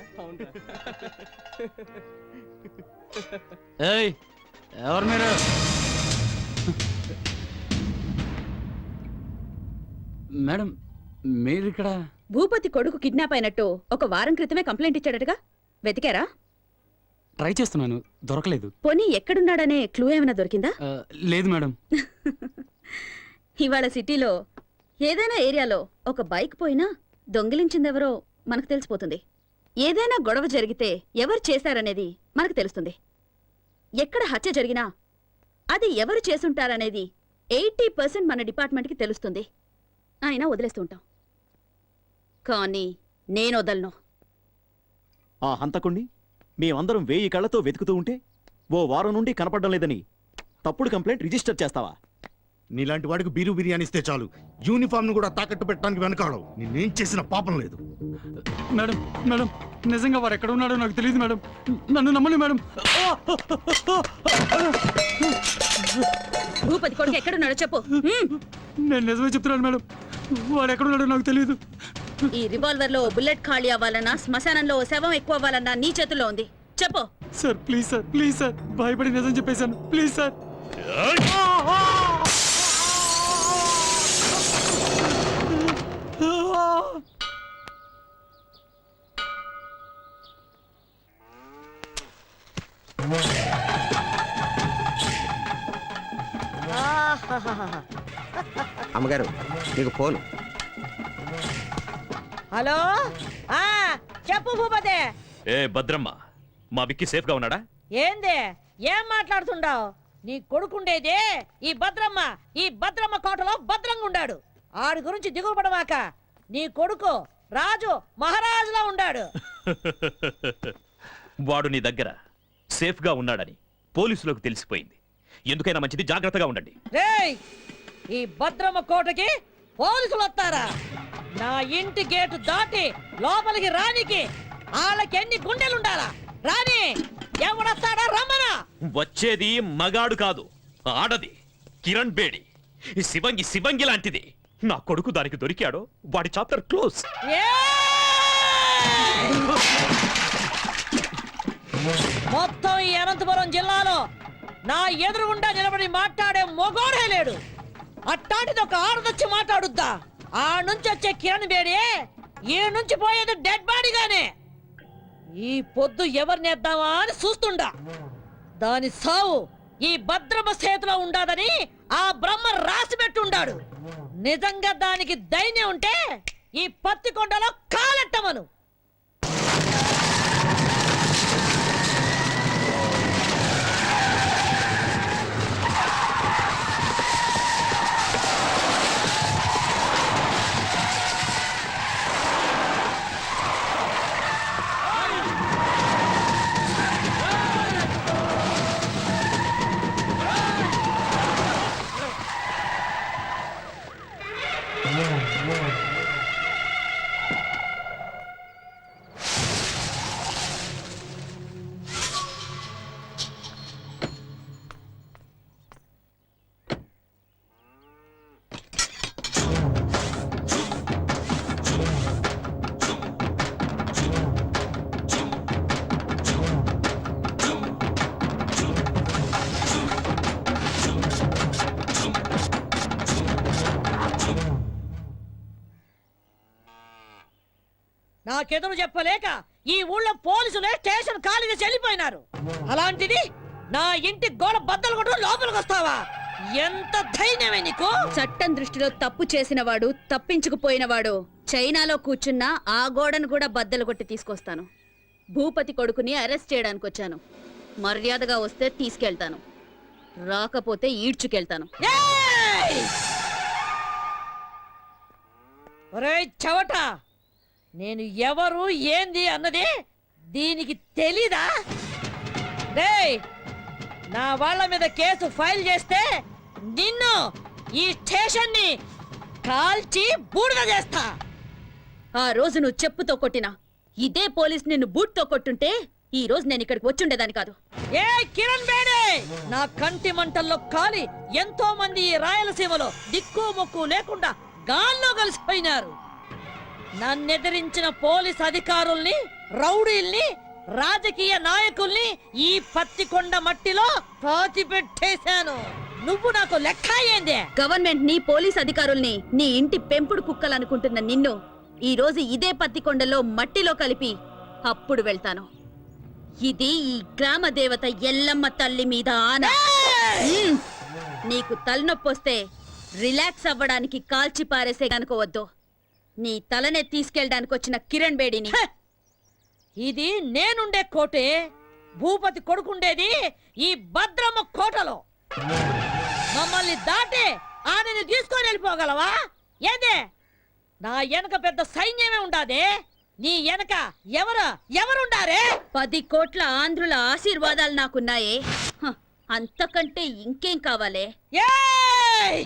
ఏయ్, ఎవరు మీరు? మేడం, మీరు ఇక్కడ? భూపతి కొడుకు కిడ్నాప్ అయినట్టు ఒక వారం క్రితమే కంప్లైంట్ ఇచ్చాడటగా, వెతికారా? ట్రై చేస్తున్నాను, దొరకలేదు. పోనీ ఎక్కడున్నాడనే క్లూ ఏమైనా దొరికిందా? లేదు మేడం. ఇవాళ సిటీలో ఏదైనా ఏరియాలో ఒక బైక్ పోయినా దొంగిలించిందెవరో మనకు తెలిసిపోతుంది. ఏదైనా గొడవ జరిగితే ఎవరు చేశారనేది మనకు తెలుస్తుంది. ఎక్కడ హత్య జరిగినా అది ఎవరు చేసుంటారనేది 80% మన డిపార్ట్మెంట్కి తెలుస్తుంది. అయినా వదిలేస్తూ ఉంటాం. కానీ నేను వదలను. ఆ హంతకుణ్ణి మేమందరం 1000 కళ్ళతో వెతుకుతూ ఉంటే ఓ వారం నుండి కనపడడం లేదని తప్పుడు కంప్లైంట్ రిజిస్టర్ చేస్తావా? నీలాంటి వాడికి బీరు బిర్యానీ ఇస్తే చాలు, యూనిఫామ్ ను కూడా తాకట్టు పెట్టడానికి వెనకాడు. నిన్నేం చేసిన పాపం లేదు. మేడం, మేడం, నిజంగా వారు ఎక్కడ ఉన్నాడో నాకు తెలియదు మేడం. నన్ను నమ్మని మేడం. భూపతి కొడుకు ఎక్కడున్నాడో చెప్పు నేను నిజమే చెప్తున్నాను మేడం, వాడు ఎక్కడున్నాడో నాకు తెలియదు. ఈ రివాల్వర్ లో బుల్లెట్ ఖాళీ అవ్వాలన్నా శ్మశానంలో ఓ శవం ఎక్కువ అవ్వాలన్నా నీ చేతుల్లో ఉంది. చెప్పు. Sir please sir, please sir, భయపడి నిజం చెప్పేశాను, ప్లీజ్ సార్. అమ్మగారు మీకు ఫోన్. హలో చెప్పు భూపతి. ఏ భద్రమ్మ, మా విక్కీ సేఫ్ గా ఉన్నాడా? ఏంది ఏం మాట్లాడుతుండావు? నీ కొడుకుండేదే ఈ భద్రమ్మ కోటలో భద్రంగా ఉండాడు. ఆడి గురించి దిగులు పడవాక. నీ కొడుకు రాజు మహారాజులా ఉండాడు. వాడు నీ దగ్గర సేఫ్ గా ఉన్నాడని పోలీసులకు తెలిసిపోయింది. ఎందుకైనా మంచిది జాగ్రత్తగా ఉండండి. రేయ్, ఈ భద్రమ్మ కోటకి పోలీసులు వస్తారా? నా ఇంటి గేటు దాటి లోపలికి రానికి వాళ్ళకి ఎన్ని గుండెలుండాలా? రాని ఎవడొస్తాడా? రమ్మనా. వచ్చేది మగాడు కాదు, ఆడది. కిరణ్ బేడి. ఈ శివంగి లాంటిది. నా కొడుకు దానికి దొరికాడో వాడి చాప్టర్ క్లోజ్. మొత్తం ఈ అనంతపురం జిల్లాలో నా ఎదురుగుండా నిలబడి మాట్లాడే మొగోడే లేడు. అట్టాంటిది ఒక ఆడదొచ్చి మాట్లాడుద్దా? ఆ నుంచి వచ్చే కిరణ్ బేడి ఈ నుంచి పోయేది డెడ్ బాడీగానే. ఈ పొద్దు ఎవరినేద్దామా అని చూస్తుండా. దాని సావు ఈ భద్రమ చేతిలో ఉండాదని ఆ బ్రహ్మ రాసి పెట్టుండాడు. నిజంగా దానికి ధైర్యం ఉంటే ఈ పత్తి కొండలో కాలెట్టమను. నాకెదురు చెప్పలేక ఈ ఊళ్ళో పోలీసులే స్టేషన్ ఖాళీగా చెల్లిపోయినారు. అలాంటిది నా ఇంటి గోడ బద్దలు కొట్టు లోపలికి వస్తావా? ఎంత ధైర్యమే నీకు? చట్టం దృష్టిలో తప్పు చేసినవాడు, తప్పించుకుపోయినవాడు చైనాలో కూర్చున్నా ఆ గోడను కూడా బద్దలు కొట్టి తీసుకొస్తాను. భూపతి కొడుకుని అరెస్ట్ చేయడానికి వచ్చాను. మర్యాదగా వస్తే తీసుకెళ్తాను, రాకపోతే ఈడ్చుకెళ్తాను. ఒరేయ్ చవట, నేను ఎవరు ఏంది అన్నది దీనికి తెలీదా? రేయ్, నా వాళ్ళ మీద కేసు ఫైల్ చేస్తే నిన్ను ఈ స్టేషన్ ని కాల్చి బూడిద చేస్తా. ఆ రోజు నువ్వు చెప్పుతో కొట్టినా ఇదే పోలీస్ నిన్ను బూట్తో కొట్టుంటే ఈ రోజు నేను ఇక్కడికి వచ్చుండేదాన్ని కాదు. ఏ కిరణ్ బేడే, నా కంటి మంటల్లో కాలి ఎంతో మంది ఈ రాయలసీమలో దిక్కు మొక్కు లేకుండా గాల్లో కలిసిపోయినారు. నన్నెదిరించిన పోలీస్ అధికారుల్ని, రౌడీల్ని, రాజకీయ నాయకుల్ని ఈ పత్తికొండ మట్టిలో పాతి పెట్టేశాను. నువ్వు నాకు లెక్క ఏందే? గవర్నమెంట్ ని, పోలీస్ అధికారుల్ని నీ ఇంటి పెంపుడు కుక్కలనుకుంటున్న నిన్ను ఈ రోజు ఇదే పత్తికొండలో మట్టిలో కలిపి అప్పుడు వెళ్తాను. ఇది ఈ గ్రామ దేవత ఎల్లమ్మ తల్లి మీద ఆన. నీకు తలనొప్పొస్తే రిలాక్స్ అవ్వడానికి కాల్చి పారేసే కనుకోవద్దు. నీ తలనే తీసుకెళ్ళడానికి వచ్చిన కిరణ్ బేడిని. ఇది నేనుండే కోటే. భూపతి కొడుకుండేది ఈ భద్రమ్మ కోటలో. మమ్మల్ని దాటి ఆయనని తీసుకొని వెళ్ళిపోగలవా? ఏదే, నా వెనక పెద్ద సైన్యమే ఉండాదే. నీ వెనక ఎవరుండారే? 10 కోట్ల ఆంధ్రుల ఆశీర్వాదాలు నాకున్నాయే. అంతకంటే ఇంకేం కావాలే? ఏయ్!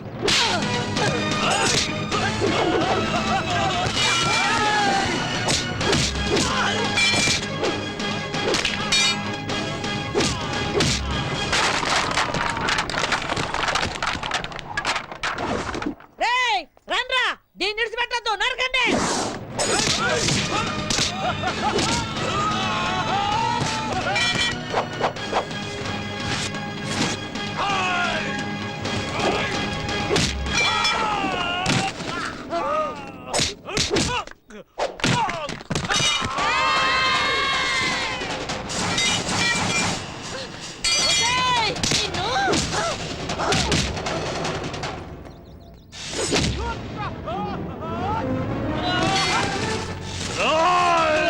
దీన్ని విడిచిపెట్టద్దు, నరకండి. ఒసేయ్, నిన్ను.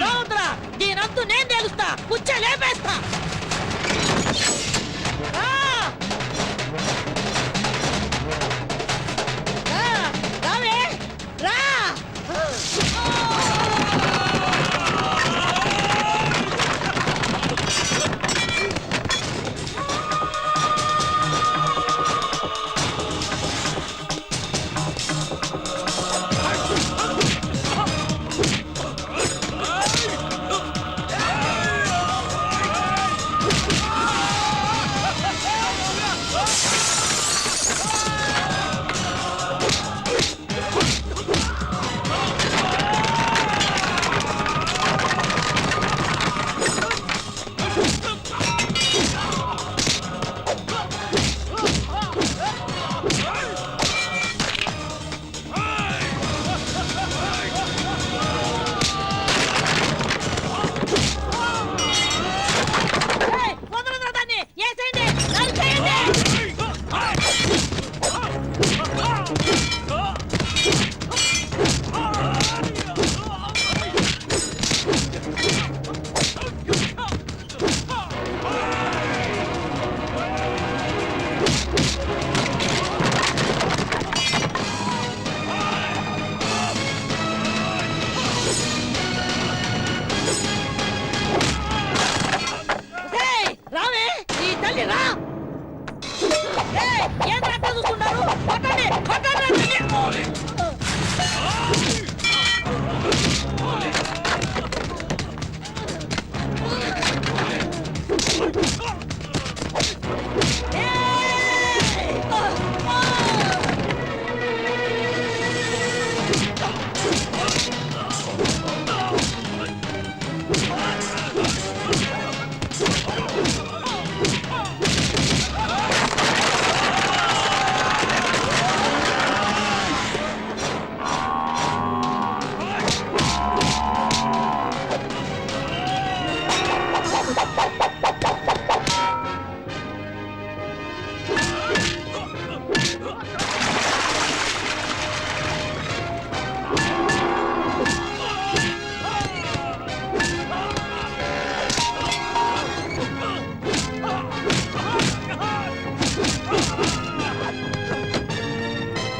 రావద్దురా, దీనంతు నేను తేలుస్తా, పుచ్చ లేపేస్తా. రా. రా, రావే, రా. ఏయ్, వదలరా దాన్ని, ఏసేయండి, నరికేయండి. ఏయ్, రావే, నీ తల్లి రా. ఏయ్, ఏం అట్ట చూస్తున్నారు? కొట్టండి, కొట్టండి, కొట్టండి. ఏయ్!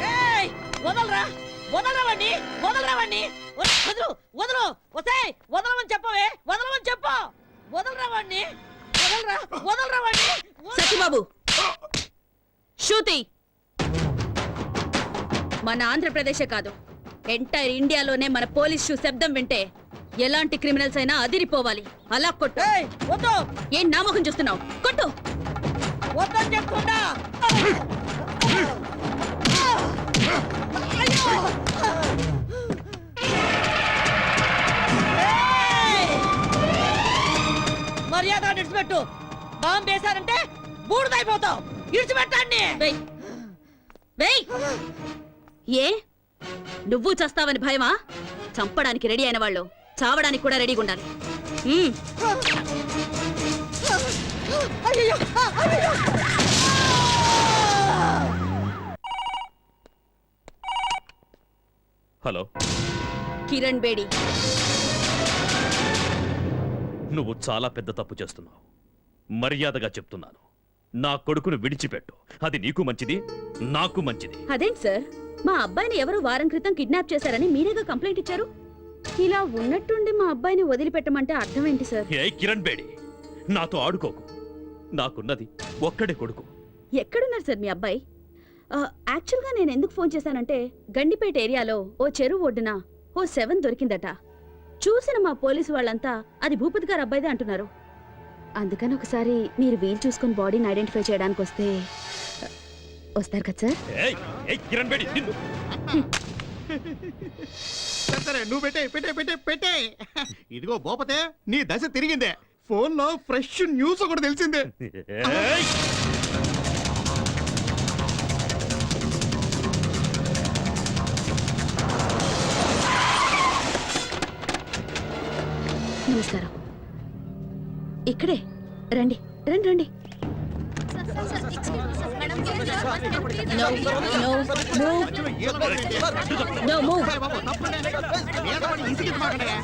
ఏయ్, వదలరా, వదలరావండి, వదలరావండి. వదలు, వదలు, వసేయ్, వదలమని చెప్పవే, వదలమని చెప్పు. వదలరావండి, వదలరా, వదలరావండి. సత్యబాబు శృతి మన ఆంధ్రప్రదేశే కాదు ఎంటైర్ ఇండియాలోనే మన పోలీస్ షూ శబ్దం వింటే ఎలాంటి క్రిమినల్స్ అయినా అదిరిపోవాలి. అలా కొట్టు. ఏయ్, వద్దు, ఏం నామకం చూస్తున్నావు? కొట్టు. వద్దని చెప్తున్నా. అయ్యో. ఏయ్! మర్యాద విడిచిపెట్టు. బాంబు వేశారంటే బూడిదైపోతావు. విడిచిపెట్టండి. వెయ్ వెయ్ ఏ నువ్వు చస్తావని భయమా? చంపడానికి రెడీ అయిన వాళ్ళు చావడానికి కూడా రెడీగా ఉండాలి. అయ్యో, అయ్యో. హలో, కిరణ్ బేడి, నువ్వు చాలా పెద్ద తప్పు చేస్తున్నావు. మర్యాదగా చెప్తున్నాను, నా కొడుకును విడిచిపెట్టు. అది నీకు మంచిది, నాకు మంచిది. అదేంటి సార్, మా అబ్బాయిని ఎవరో వారం క్రితం కిడ్నాప్ చేశారని మీరేగా కంప్లైంట్ ఇచ్చారు. ఇలా ఉన్నట్టుండి మా అబ్బాయిని వదిలిపెట్టమంటే అర్థం ఏంటి సార్? ఏ కిరణ్ బేడి, నాతో ఆడుకోకు. నాకున్నది ఒక్కడే కొడుకు. ఎక్కడున్నారు సార్ మీ అబ్బాయి? యాక్చువల్గా నేను ఎందుకు ఫోన్ చేశానంటే గండిపేట ఏరియాలో ఓ చెరువు ఒడ్డున ఓ 7 దొరికిందట. చూసిన మా పోలీసు వాళ్ళంతా అది భూపతి గారు అబ్బాయిదే అంటున్నారు. అందుకని ఒకసారి మీరు వీలు చూసుకుని బాడీని ఐడెంటిఫై చేయడానికి వస్తే వస్తారు కదా సార్? ఏయ్, ఏయ్ కిరణ్ బేడి, నిన్ను సరే నువ్వు పెట్టే పెట్టే పెట్టే పెట్టే. ఇదిగో భూపతే, నీ దశ తిరిగిందే. ఫోన్లో ఫ్రెష్ న్యూస్ ఒకటి తెలిసిందే. నమస్కారం. ఇక్కడే రండి రండి రండి. No, no, move. No, move. బాబు, తప్పండి. మీద పడి ఇసిగిచ్చి మాట్లాడే.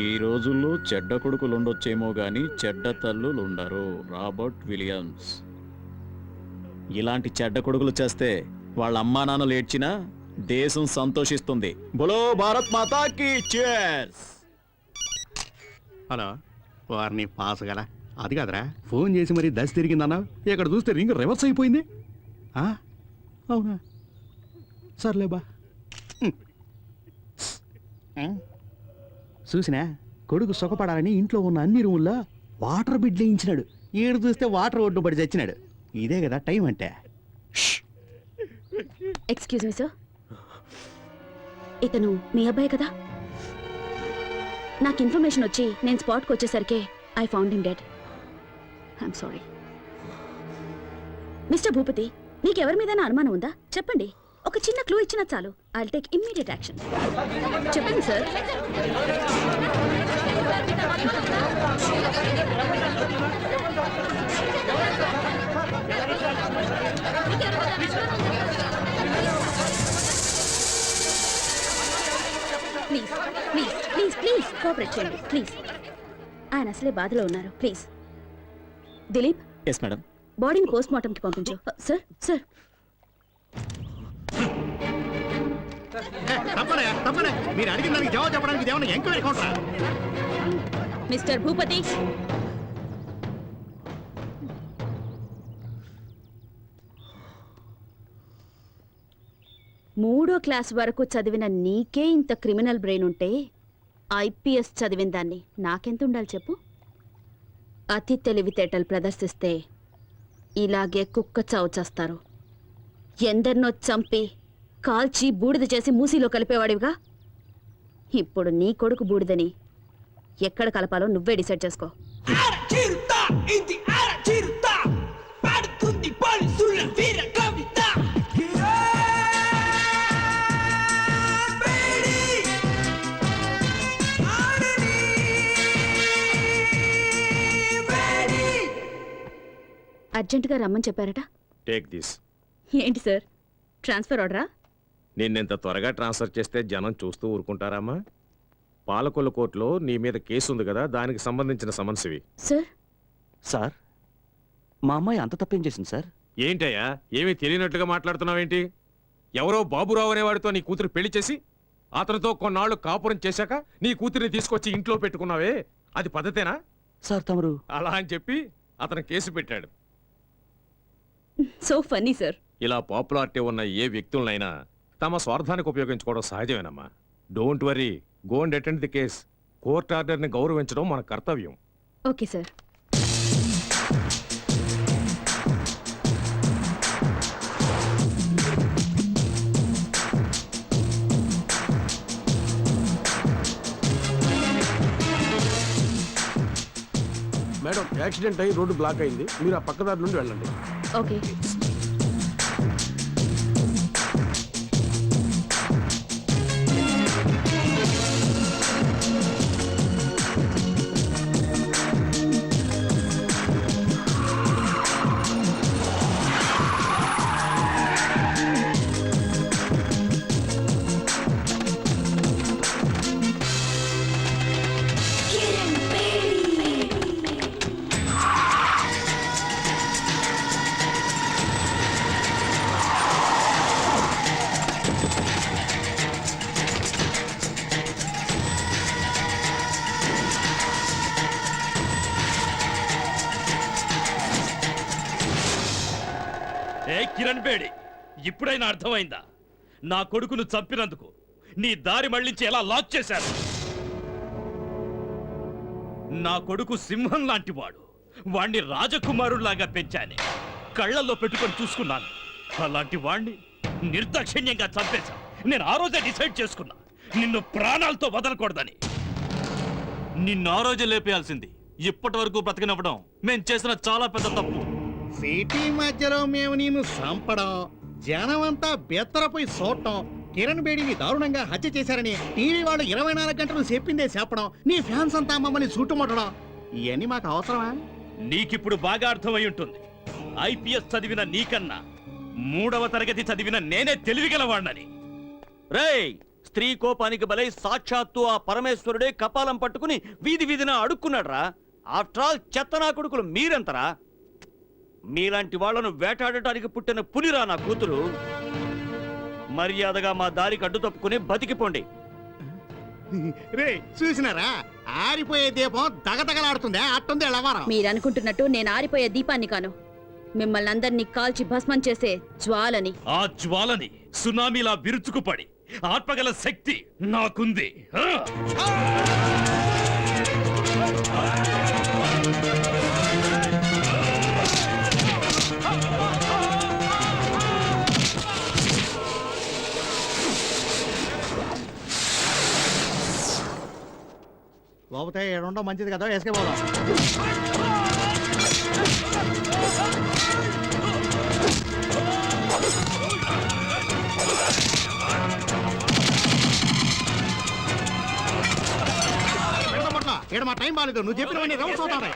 ఈ రోజుల్లో చెడ్డ కొడుకులు ఉండొచ్చేమో గాని చెడ్డ తల్లులు ఉండరు. Robert Williams. ఇలాంటి చెడ్డ కొడుకులు చేస్తే వాళ్ళ అమ్మా నాన్నలు ఏడ్చినా దేశం సంతోషిస్తుంది. బోలో భారత్ మాతాకి cheers. హలో, వారిని పాస్ గల అది కాదురా, ఫోన్ చేసి మరి దశ తిరిగిందన్నా. ఇక్కడ చూస్తే రింగ్ రివర్స్ అయిపోయింది. అవునా, సర్లే బా. చూసినా, కొడుకు సుఖపడాలని ఇంట్లో ఉన్న అన్ని రూముల్లో వాటర్ బిడ్ వేయించినాడు. ఈడు చూస్తే వాటర్ ఒడ్డు పడి చచ్చినాడు. ఇదే కదా టైం అంటే. ఎక్స్క్యూజ్ మీ సార్, ఇతను మీ అబ్బాయి కదా? నాకు ఇన్ఫర్మేషన్ వచ్చి నేను స్పాట్కి వచ్చేసరికి I found him dead. I'm sorry. Mister Bhupathi, నీకెవరి మీద అనుమానం ఉందా? చెప్పండి. ఒక చిన్న క్లూ ఇచ్చినా చాలు. I will take immediate action. చెప్పండి sir. Please please please please cooperate చేయండి ప్లీజ్. ఆయన అసలే బాధలో ఉన్నారు. Please Dilip, yes madam. బాడీని పోస్ట్ మార్టంకి పంపించు. సార్ సార్ తప్పనే తప్పనే, మీరు అడిగిన దానికి జవాబు చెప్పడానికి ఏమన్నా ఎంక్వైరీ కౌంటరా? మిస్టర్ భూపతి, మూడో క్లాస్ వరకు చదివిన నీకే ఇంత క్రిమినల్ బ్రెయిన్ ఉంటే ఐపీఎస్ చదివిన దాన్ని నాకెంత ఉండాలి చెప్పు? అతి తెలివితేటలు ప్రదర్శిస్తే ఇలాగే కుక్క చావు చేస్తారు. ఎందరినో చంపి కాల్చి బూడిద చేసి మూసీలో కలిపేవాడివిగా. ఇప్పుడు నీ కొడుకు బూడిదని ఎక్కడ కలపాలో నువ్వే డిసైడ్ చేసుకో. అర్జెంటుగా రమ్మని చెప్పారట. Take this. ఏంటి సార్, ట్రాన్స్ఫర్ ఆర్డరా? నిన్నెంత త్వరగా ట్రాన్స్ఫర్ చేస్తే జనం చూస్తూ ఊరుకుంటారమ్మా? పాలకొల్లు కోర్టులో నీ మీద కేసు ఉంది కదా, దానికి సంబంధించిన సమన్సివి. సార్ సార్, మా అమ్మాయి అంత తప్పేం చేసింది సార్? ఏంటయ్యా, ఏమీ తెలియనట్లుగా మాట్లాడుతున్నావేంటి? ఎవరో బాబురావు అనేవాడితో నీ కూతురు పెళ్లి చేసి అతనితో కొన్నాళ్ళు కాపురం చేశాక నీ కూతురిని తీసుకొచ్చి ఇంట్లో పెట్టుకున్నావే, అది పద్ధతేనా? సార్ తమరు అలా అని చెప్పి అతను కేసు పెట్టాడు. So funny sir. ఇలా పాపులారిటీ ఉన్న ఏ వ్యక్తులనైనా తమ స్వార్థానికి ఉపయోగించుకోవడం సహజమేనమ్మా. Don't worry, go and attend the case. Court ఆర్డర్ని గౌరవించడం మన కర్తవ్యం. Okay sir. మేడం, యాక్సిడెంట్ అయ్యి రోడ్డు బ్లాక్ అయింది. మీరు ఆ పక్కదారి నుండి వెళ్ళండి. ఓకే. కిరణ్ బేడి, ఇప్పుడైనా అర్థమైందా? నా కొడుకును చంపినందుకు నీ దారి మళ్ళించి ఎలా లాక్ చేశారు? నా కొడుకు సింహం లాంటివాడు. వాణ్ణి రాజకుమారుల్లాగా పెంచానే, కళ్ళల్లో పెట్టుకొని చూసుకున్నాను. అలాంటి వాణ్ణి నిర్దాక్షిణ్యంగా చంపేశా. నేను ఆ రోజే డిసైడ్ చేసుకున్నా, నిన్ను ప్రాణాలతో వదలకూడదని. నిన్ను ఆ రోజే లేపేయాల్సింది. ఇప్పటి వరకు బ్రతికినవ్వడం మేం చేసిన చాలా పెద్ద తప్పు. సిటీ మధ్యలో మేము నిన్ను చంపడం, జనమంతా బెత్తరపోయి చూడటం, కిరణ్ బేడిని దారుణంగా హత్య చేశారని టీవీ వాళ్ళు 24 గంటలు చెప్పిందే చెప్పడం, నీ ఫ్యాన్స్ అంతా మమ్మల్ని చుట్టుముట్టడం, ఇవన్నీ మాకు అవసరమా? నీకిప్పుడు బాగా అర్థమై ఉంటుంది. ఐపీఎస్ చదివిన నీకన్నా 3వ తరగతి చదివిన నేనే తెలివిగలవాణ్ణని. రేయ్, స్త్రీ కోపానికి బలై సాక్షాత్తు ఆ పరమేశ్వరుడే కపాలం పట్టుకుని వీధి వీధిన అడుక్కున్నాడ్రా. ఆఫ్టర్ ఆల్ చెత్తనా కొడుకులు మీరెంతరా? మీలాంటి వాళ్లను వేటాడటానికి పుట్టిన పులిరా నా కూతురు. మర్యాదగా మా దారికి అడ్డు తప్పుకుని బతికిపోండి. రే చూసినారా, ఆరిపోయే దీపం దగదగలాడుతుందే, అట్టుంది వ్యవహారం. మీరనుకుంటున్నట్టు నేను ఆరిపోయే దీపాన్ని కాను, మిమ్మల్ని అందరినీ కాల్చి భస్మం చేసే జ్వాలని. ఆ జ్వాలని సునామీలా విరుచుకుపడి ఆత్మగల శక్తి నాకుంది. లోపతే ఏడుండో మంచిది కదా, వేసుకే పోదాం. ఏడు మా టైం బాగాలేదు, నువ్వు చెప్పినవన్నీ రౌండ్స్ అవుతాయి.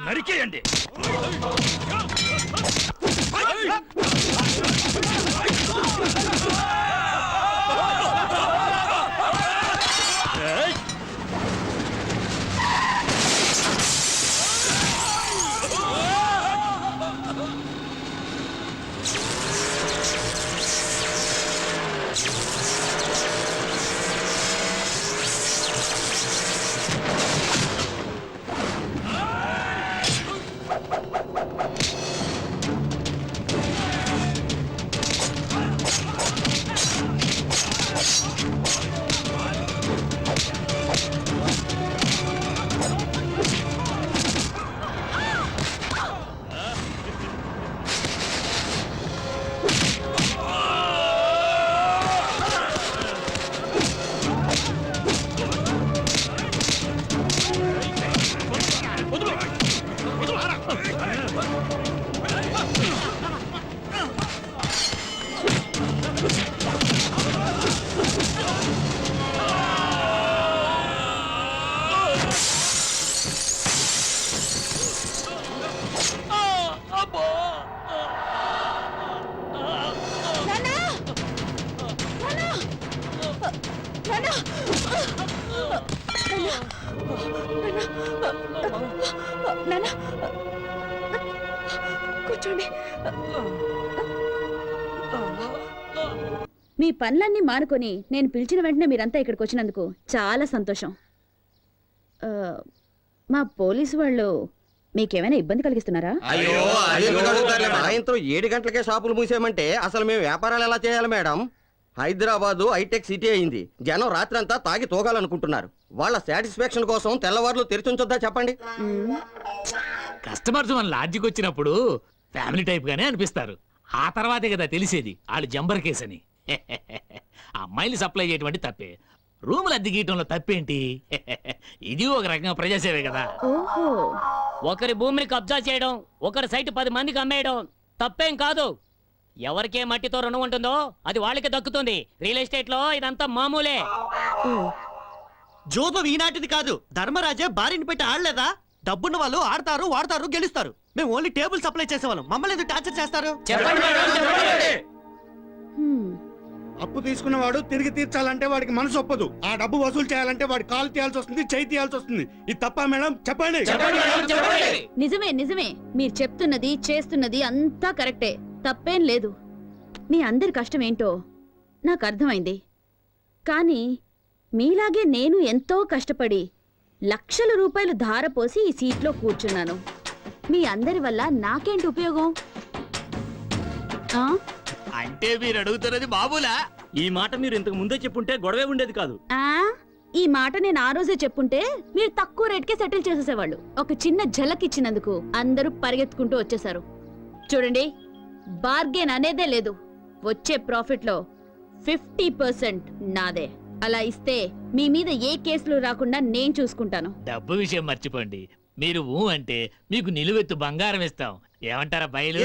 నరికేయండి. కూర్చోండి. మీ పనులన్నీ మానుకొని నేను పిలిచిన వెంటనే మీరంతా ఇక్కడికి వచ్చినందుకు చాలా సంతోషం. మా పోలీసు వాళ్ళు మీకేమైనా ఇబ్బంది కలిగిస్తున్నారా? అయ్యో, సాయంత్రం 7 గంటలకే షాపులు మూసేయమంటే అసలు మేము వ్యాపారాలు ఎలా చేయాలి మేడం? హైదరాబాదు హైటెక్ సిటీ అయింది. జనం రాత్రంతా తాగి తోగాలనుకుంటున్నారు. వాళ్ళ సాటిస్ఫాక్షన్ కోసం తెల్లవారులు తెరిచుంచొద్దా చెప్పండి? కస్టమర్స్ మన లాడ్జికి వచ్చినప్పుడు ఫ్యామిలీ టైప్ గానే అనిపిస్తారు. ఆ తర్వాతే కదా తెలిసేది వాళ్ళు జంబర్ కేసు అని. అమ్మాయిని సప్లై చేయటువంటి తప్పే, రూములు అద్దె గీయటంలో తప్పేంటి? ఇది ఒక రకంగా ప్రజాసేవే కదా. ఓహో, ఒకరి భూమిని కబ్జా చేయడం, ఒకరి సైట్ 10 మందికి అమ్మేయడం తప్పేం కాదు. ఎవరికే మట్టితో రుణం ఉంటుందో అది వాళ్ళకి దక్కుతుంది. రియల్ ఎస్టేట్ లో ఇదంతా మామూలే. జోబం ఈనాటిది కాదు, ధర్మరాజే బారిని పెట్టి ఆడలేదా? డబ్బున్న వాళ్ళు ఆడతారు వాడతారు గెలుస్తారు మేము ఓన్లీ టేబుల్ సప్లై చేసేవాళ్ళం మమ్మల్ని ఎందుకు టార్చర్ చేస్తారు అప్పు తీసుకున్నవాడు తిరిగి తీర్చాలంటే వాడికి మనసు ఒప్పదు. ఆ డబ్బు వసూలు చేయాలంటే వాడి కాలు తీయాల్సి వస్తుంది, చేయి తీయాల్సి వస్తుంది. ఇది తప్ప మేడం? చెప్పండి. నిజమే నిజమే, మీరు చెప్తున్నది చేస్తున్నది అంతా కరెక్టే, తప్పేం లేదు. మీ అందరి కష్టం ఏంటో నాకు అర్థమైంది. కానీ మీలాగే నేను ఎంతో కష్టపడి లక్షల రూపాయలు ధారపోసి ఈ సీట్లో కూర్చున్నాను. మీ అందరి వల్ల నాకేంటి ఉపయోగం? ఆ? అంటే మీరు అడుగుతున్నది బాబులా? ఈ మాట మీరు ఇంతకు ముందే చెప్పుంటే గొడవే ఉండేది కాదు. ఆ? ఈ మాట నేను ఆ రోజే చెప్పుంటే మీరు తక్కువ రేట్కే సెటిల్ చేసేసేవాళ్ళు. ఒక చిన్న ఝలక్ ఇచ్చినందుకు అందరూ పరిగెత్తుకుంటూ వచ్చేసారు. చూడండి, బార్గెన్ అనేదే లేదు. వచ్చే ప్రాఫిట్ లో 50% నాదే. అలా ఇస్తే మీ మీద ఏ కేసులు రాకుండా నేను చూసుకుంటాను. డబ్బు విషయం మర్చిపోండి. మీరు ఊ అంటే మీకు నిలువెత్తు బంగారం ఇస్తాం. ఏమంటారా బయలు?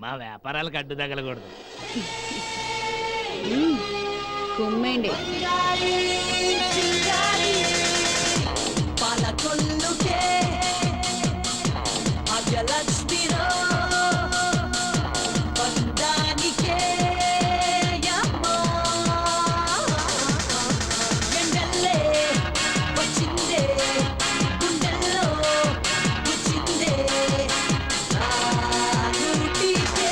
మా వ్యాపారాలకు అడ్డు తగలకూడదు. కుమ్మేండి. కొల్లుకే అజలక్ష్మిరో బంధానికే యమా చెండల్లే వచ్చిందే గుండెల్లో వచ్చిందే రానుటికే.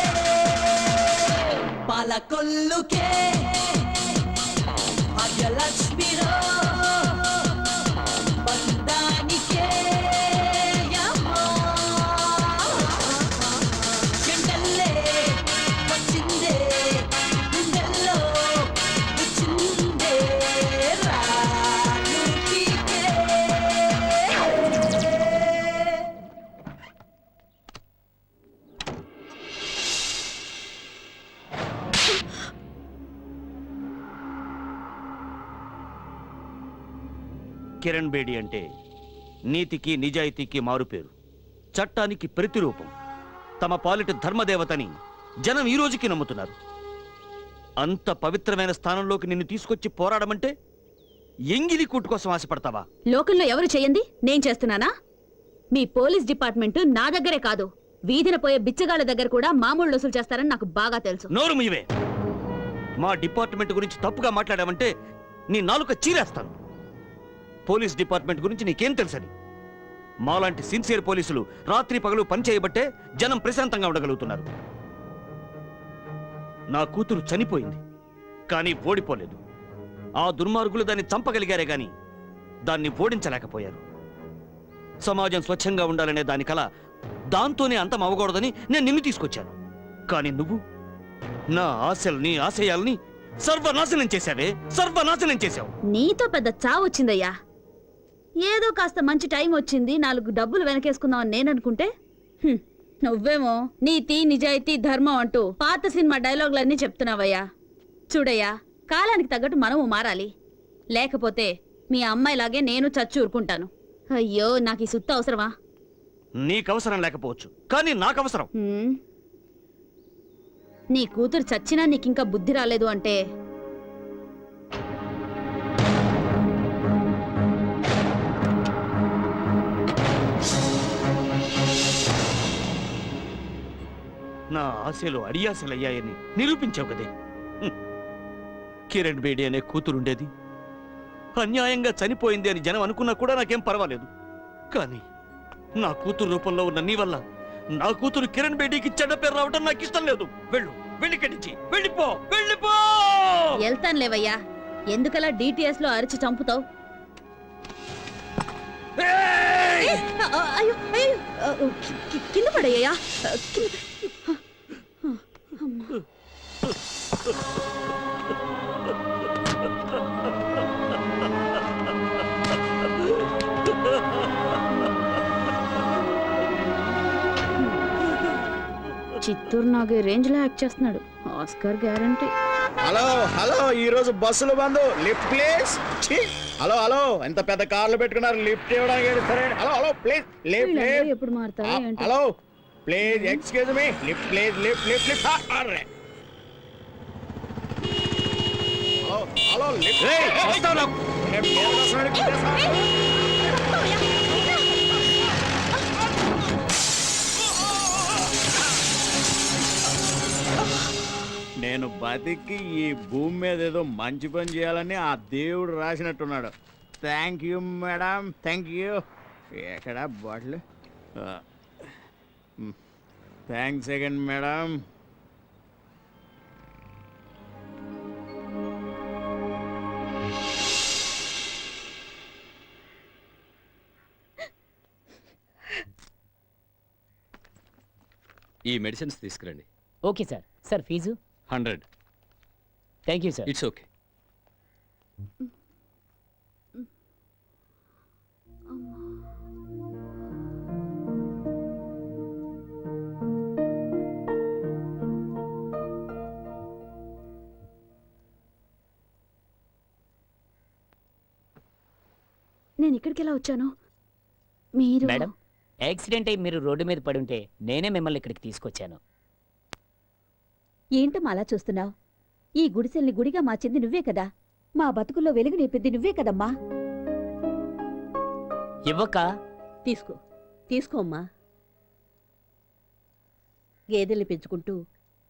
కిరణ్ బేడి అంటే నీతికి నిజాయితీకి మారుపేరు, చట్టానికి ప్రతిరూపం. తమ పాలిట ధర్మదేవతని జనం ఈ రోజుకి నమ్ముతున్నారు. అంత పవిత్రమైన స్థానంలోకి నిన్ను తీసుకొచ్చి పోరాడమంటే ఎంగిలి కూటు కోసం ఆశపడతావా? లోకంలో ఎవరు చేయండి నేను చేస్తున్నానా? మీ పోలీస్ డిపార్ట్మెంట్ నా దగ్గరే కాదు, వీధిన పోయే బిచ్చగాళ్ళ దగ్గర కూడా మామూలు వసూలు చేస్తారని నాకు బాగా తెలుసు. నోరు మీవే. మా డిపార్ట్మెంట్ గురించి తప్పుగా మాట్లాడామంటే నీ నాలుక చీరేస్తాను. పోలీస్ డిపార్ట్మెంట్ గురించి నీకేం తెలుసని? మాలాంటి సిన్సియర్ పోలీసులు రాత్రి పగలు పనిచేయబట్టే జనం ప్రశాంతంగా ఉండగలుగుతున్నారు. నా కూతురు చనిపోయింది, కానీ ఓడిపోలేదు. ఆ దుర్మార్గులు దాన్ని చంపగలిగారే గాని దాన్ని ఓడించలేకపోయారు. సమాజం స్వచ్ఛంగా ఉండాలనే దాని కల దాంతోనే అంతం అవ్వకూడదని నేను నిన్ను తీసుకొచ్చాను. కానీ నువ్వు నా ఆశల్ని ఆశయాల్ని సర్వనాశనం చేశావే, సర్వనాశనం చేశావు. నీతో పెద్ద చావొచ్చిందయ్యా. ఏదో కాస్త మంచి టైం వచ్చింది, 4 డబ్బులు వెనకేసుకుందామని నేననుకుంటే నువ్వేమో నీతి నిజాయితీ ధర్మం అంటూ పాత సినిమా డైలాగులన్నీ చెప్తున్నావయ్యా. చూడయ్యా, కాలానికి తగ్గట్టు మనము మారాలి. లేకపోతే మీ అమ్మాయిలాగే నేను చచ్చి ఊరుకుంటాను. అయ్యో, నాకు ఈ సుత్త అవసరమా? నీకవసరం లేకపోవచ్చు, కానీ నాకవసరం. నీ కూతురు చచ్చినా నీకింకా బుద్ధి రాలేదు అంటే నా ఆశలు అడియాసలయ్యాయని నిరూపించావు కదే. కిరణ్ బేడి అనే కూతురుండేది, అన్యాయంగా చనిపోయింది అని జనం అనుకున్నా కూడా నాకేం పర్వాలేదు. కానీ నా కూతురు రూపంలో ఉన్న నీ వల్ల నా కూతురు కిరణ్ బేడికి చెడ్డ పేరు రావడం నాకు ఇష్టం లేదు. వెళ్ళు, వెళ్ళికడించి వెళ్ళిపో, వెళ్ళిపో. వెళ్తాను లేవయ్యా, ఎందుకలా DTS లో అరిచి చంపుతావు? అయ్యో అయ్యో, కింద పడయ్యా. చిత్తూరు నాగే రేంజ్ లో యాక్ట్ చేస్తున్నాడు. Oscar guarantee. హలో హలో, ఈ రోజు బస్సులు bandh. Lift please. Hello hello, ఎంత పెద్ద కార్లు పెట్టుకున్నారు, లిఫ్ట్ ఇవ్వడానికి సరే. Hello hello please, lift lift. ఎప్పుడు మారుతారా? Hello please, excuse me, lift please, lift lift lift. అరే హలో హలో, లిఫ్ట్. వస్తాను. లిఫ్ట్ బతికి ఈ భూమి మీద ఏదో మంచి పని చేయాలని ఆ దేవుడు రాసినట్టున్నాడు. Thank you madam, thank you. ఎక్కడ బాటిల్? Thanks again madam. ఈ మెడిసిన్స్ తీసుకురండి. Okay sir. Sir fees? 100. Thank you sir. It's okay. నేను ఇక్కడికి ఎలా వచ్చాను? మీరు మేడం, యాక్సిడెంట్ అయి మీరు రోడ్డు మీద పడి ఉంటే నేనే మిమ్మల్ని ఇక్కడికి తీసుకొచ్చాను. ఏంటమ్మా అలా చూస్తున్నావు? ఈ గుడిసెల్ని గుడిగా మార్చింది నువ్వే కదా. మా బతుకుల్లో వెలుగు నింపింది నువ్వే కదమ్మా. ఇవ్వక తీసుకో అమ్మా. గేదెల్ని పెంచుకుంటూ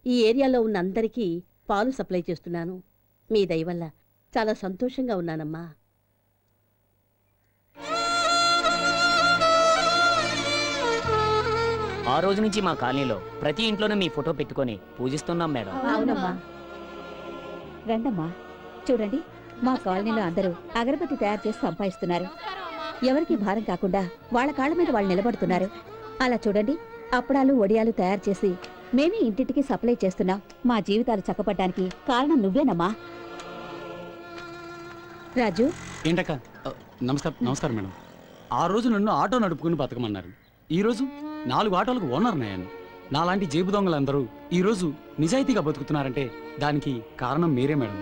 ఈ ఏరియాలో ఉన్న అందరికీ పాలు సప్లై చేస్తున్నాను. మీ దయ వల్ల చాలా సంతోషంగా ఉన్నానమ్మా. ఆ రోజు నుంచి మా కాలనీలో ప్రతి ఇంట్లోనూ మీ ఫోటో పెట్టుకొని పూజిస్తున్నాం మేడం. అవునమ్మా. రండమ్మా, చూడండి, మా కాలనీలో అందరూ అగరబత్తి తయారు చేసి సంపాదిస్తున్నారు. ఎవరికి భారం కాకుండా వాళ్ళ కాళ్ళ మీద వాళ్ళు నిలబడుతున్నారు. అలా చూడండి, అప్పడాలు వడియాలు తయారు చేసి మేమే ఇంటింటికి సప్లై చేస్తున్నాం. మా జీవితాలు చక్కపడ్డానికి కారణం నువ్వేనమ్మా. రాజు. ఏంటక్క? నమస్కారం మేడం. ఆ రోజు నన్ను ఆటో నడుపుకుని బతకమన్నారు. ఈ రోజు 4 ఆటోలకు ఓనర్ నయ్యాను. నాలాంటి జేబు దొంగలందరూ ఈ రోజు నిజాయితీగా బతుకుతున్నారంటే దానికి కారణం మీరే మేడం.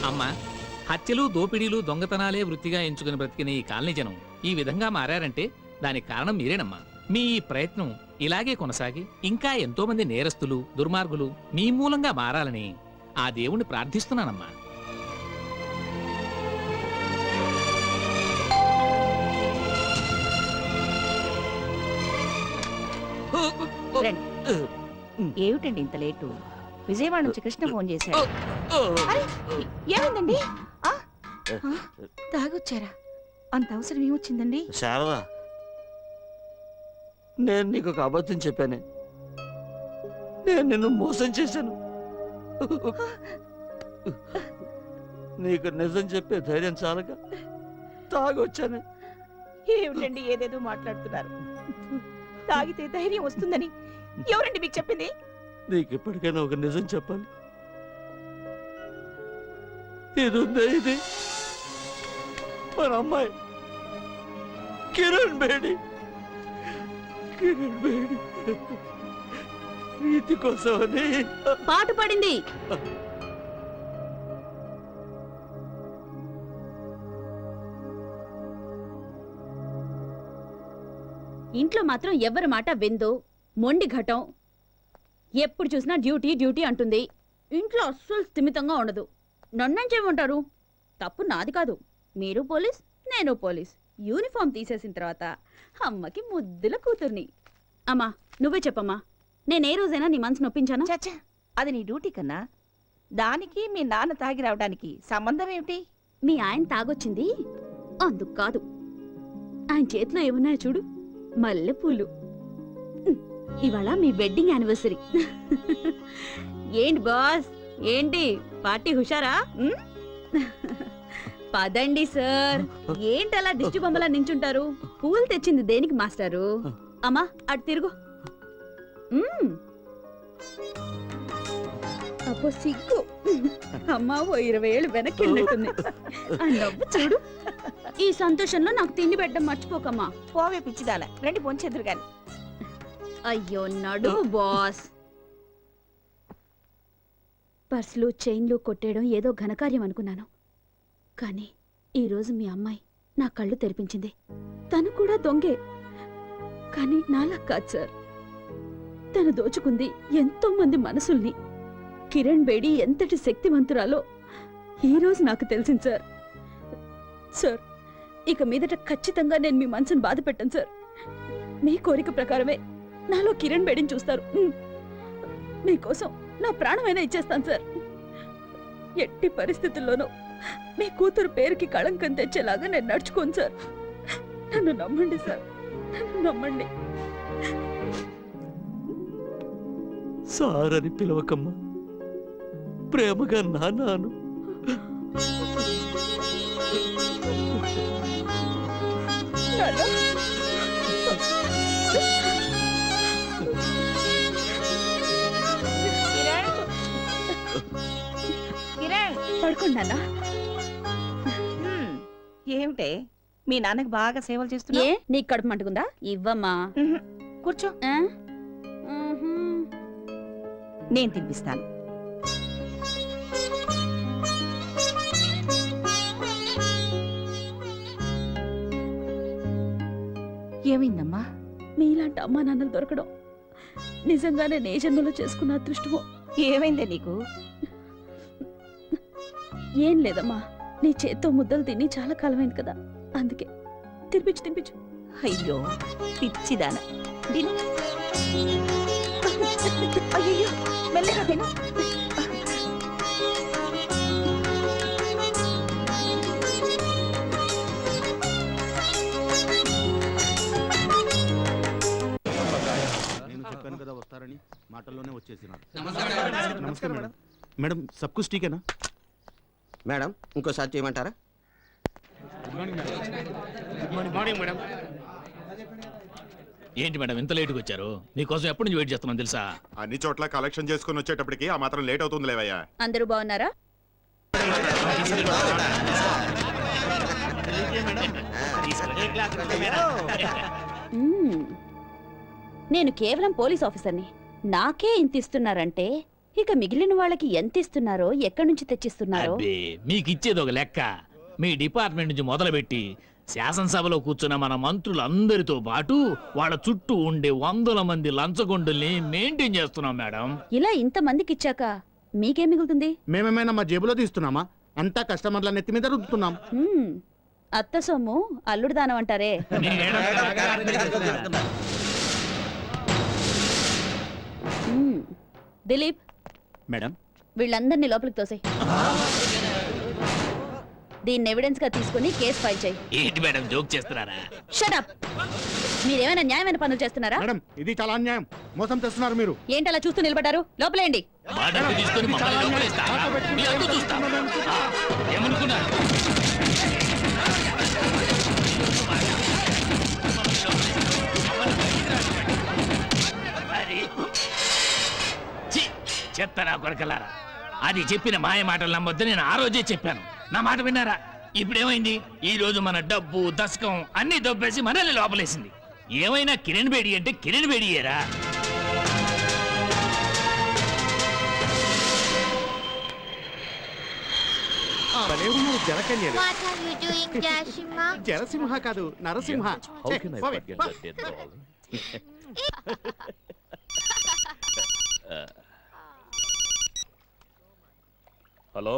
అమ్మా, హత్యలు, దోపిడీలు, దొంగతనాలే వృత్తిగా ఎంచుకుని బ్రతికిన ఈ కాలనీ జనం ఈ విధంగా మారారంటే దానికి కారణం మీరేనమ్మా. మీ ఈ ప్రయత్నం ఇలాగే కొనసాగి ఇంకా ఎంతో మంది నేరస్తులు, దుర్మార్గులు మీ మూలంగా మారాలని ఆ దేవుణ్ణి ప్రార్థిస్తున్నానమ్మా. ఏమిటండి ఇంత లేటు? విజయవాడ నుంచి కృష్ణ ఫోన్ చేశాడు. ఏమైందండి? తాగొచ్చారా? అంత అవసరం ఏమొచ్చిందండి? శారదా, నేను నీకు ఒక అబద్ధం చెప్పానే. నేను నిన్ను మోసం చేశాను. నీకు నిజం చెప్పే ధైర్యం చాలక తాగొచ్చాను. ఏమిటండి ఏదేదో మాట్లాడుతున్నారు? తాగితే ధైర్యం వస్తుందని ఎవరండి మీకు చెప్పింది? నీకు ఎప్పటికైనా ఒక నిజం చెప్పాలి. ఇది ఉందా? ఇది మన అమ్మాయి కిరణ్ బేడి. ప్రీతి కోసమని పాట పడింది. ఇంట్లో మాత్రం ఎవరి మాట విందు. మొండి ఘటం. ఎప్పుడు చూసినా డ్యూటీ డ్యూటీ అంటుంది. ఇంట్లో అస్సలు స్థిమితంగా ఉండదు. నన్నేం చేయమంటారు? తప్పు నాది కాదు. మీరు పోలీస్, నేను పోలీస్. యూనిఫామ్ తీసేసిన తర్వాత అమ్మకి ముద్దుల కూతుర్ని. అమ్మా, నువ్వే చెప్పమ్మా, నేనే రోజైనా నీ మనసు నొప్పించాను? చచ్చా, అది నీ డ్యూటీ కన్నా. దానికి మీ నాన్న తాగి రావడానికి సంబంధం ఏమిటి? మీ ఆయన తాగొచ్చింది అందుకు కాదు. ఆయన చేతిలో ఏమున్నాయో చూడు, మల్లెపూలు. ఇవాళ మీ వెడ్డింగ్ యానివర్సరీ. ఏంటి బాస్, ఏంటి పార్టీ హుషారా? పదండి సార్. ఏంటలా దిష్టి బొమ్మలా నించుంటారు? పూలు తెచ్చింది దేనికి మాస్టారు? అమ్మా, అటు తిరుగు. అప్పో సిగ్గు. అమ్మా, ఓ 20 ఏళ్ళు వెనక్కి వెళ్ళినట్టుంది. ఆ నవ్వు చూడు. ఈ సంతోషంలో నాకు తిండి పెట్టడం మర్చిపోకమ్మా. పోవే పిచ్చిదాన, రండి పొంచెదురు గాని. అయ్యో నడువు బాస్. పర్సులు, చైన్లు కొట్టేయడం ఏదో ఘనకార్యం అనుకున్నాను. కానీ ఈరోజు మీ అమ్మాయి నా కళ్ళు తెరిపించింది. తను కూడా దొంగే, కానీ నాలా కాదు సార్. తను దోచుకుంది ఎంతో మంది మనసుల్ని. కిరణ్ బేడి ఎంతటి శక్తివంతురాలో ఈరోజు నాకు తెలిసింది సార్. సార్ ఇక మీదట ఖచ్చితంగా నేను మీ మనసును బాధ పెట్టను సార్. మీ కోరిక ప్రకారమే నాలో కిరణ్ బేడిని చూస్తారు. మీకోసం నా ప్రాణమైనా ఇచ్చేస్తాను సార్. ఎట్టి పరిస్థితుల్లోనూ మీ కూతురు పేరుకి కళంకం తెచ్చేలాగా నేను నడుచుకోను సార్. నన్ను నమ్మండి సార్, నన్ను నమ్మండి. సార్ అని పిలవకమ్మా, ప్రేమగా నాన్నాను. పడుకోండి నాన్న. ఏమిటే మీ నాన్నకి బాగా సేవలు చేస్తున్నా? ఏ నీకు కడుపు మంటుకుందా? ఇవ్వమ్మా. కూర్చో, ఆ? మ్హూ. నేను తినిపిస్తాను. ఏమైందమ్మా? మీలాంటి అమ్మా నాన్నలు దొరకడం నిజంగానే నే జన్మలో చేసుకున్న అదృష్టమో. ఏమైందే నీకు? ఏం లేదమ్మా, నీ చేత్తో ముద్దలు తిని చాలా కాలమైంది కదా, అందుకే. తినిపించు. అయ్యో పిచ్చిదాన, తిను. అయ్యో మెల్లగా తిను. నేను చెప్పాను కదా వస్తారని, మాటల్లోనే వచ్చేసినారు. నమస్కారం మేడం. మేడం సబ్ కుछ ठीक है ना? మేడం ఇంకోసారి చేయమంటారా? Good morning madam. ఏంటి మేడం ఇంత లేటుగా వచ్చారు? మీకోసం ఎప్పటి నుంచి వెయిట్ చేస్తున్నాను తెలుసా? అన్ని చోట్ల కలెక్షన్ చేసుకుని వచ్చేటప్పటికి ఆ మాత్రం లేట్ అవుతుంది లేవయ్యా. అందరూ బాగున్నారా? మ్మ్. నేను కేవలం పోలీస్ ఆఫీసర్ని. నాకే ఇంత ఇస్తున్నారంటే ఇక మిగిలిన వాళ్ళకి ఎంత ఇస్తున్నారో, ఎక్కడి నుంచి తెచ్చిస్తున్నారో. అబ్బే మీకు ఇచ్చేది ఒక లెక్క. మీ డిపార్ట్మెంట్ నుంచి మొదలుపెట్టి శాసనసభలో కూర్చున్న మన మంత్రులందరితో పాటు వాళ్ళ చుట్టూ ఉండే 100 మంది లంచగొండుల్ని మెయింటైన్ చేస్తున్నాం మేడం. ఇలా ఇంతమందికి ఇచ్చాక మీకేం మిగులుతుంది? మేమేమైనా మా జేబులో తీస్తున్నామా? అంతా కస్టమర్ల నెత్తి మీద రుద్దుతున్నాం. మ్మ్. అత్త సొమ్ము అల్లుడు దానం అంటారే. మ్మ్. దిలీప్, మేడం, వీళ్ళందరినీ లోపలికి తోసేయ్. దీన్ని ఎవిడెన్స్ గా తీసుకుని కేసు ఫైల్ చేయి. ఏంటి మేడం జోక్ చేస్తున్నారా? Shut up. మీరేమైనా న్యాయమైన పనులు చేస్తున్నారా? మేడం ఇది చాలా అన్యాయం, మోసం చేస్తున్నారు మీరు. ఏంటి అలా చూస్తూ నిలబడ్డారు? లోపలేండి. మా డబ్బు తీసుకొని మమ్మల్ని లోపలేస్తారా? మీ అంతు చూస్తాం. ఏమనుకున్నారు? ఛీ, చెత్తనా కొరకలారా. అది చెప్పిన మాయ మాటలు నమ్మొద్దు, నేను ఆ రోజే చెప్పాను. నా మాట విన్నారా? ఇప్పుడేమైంది? ఈ రోజు మన డబ్బు దశకం అన్ని దొబ్బేసి మనల్ని లోపలేసింది. ఏమైనా కిరణ్ బేడి అంటే కిరణ్ బేడియేరా? జనసింహ కాదు, Narasimha. How can I forget that dead doll? Hello,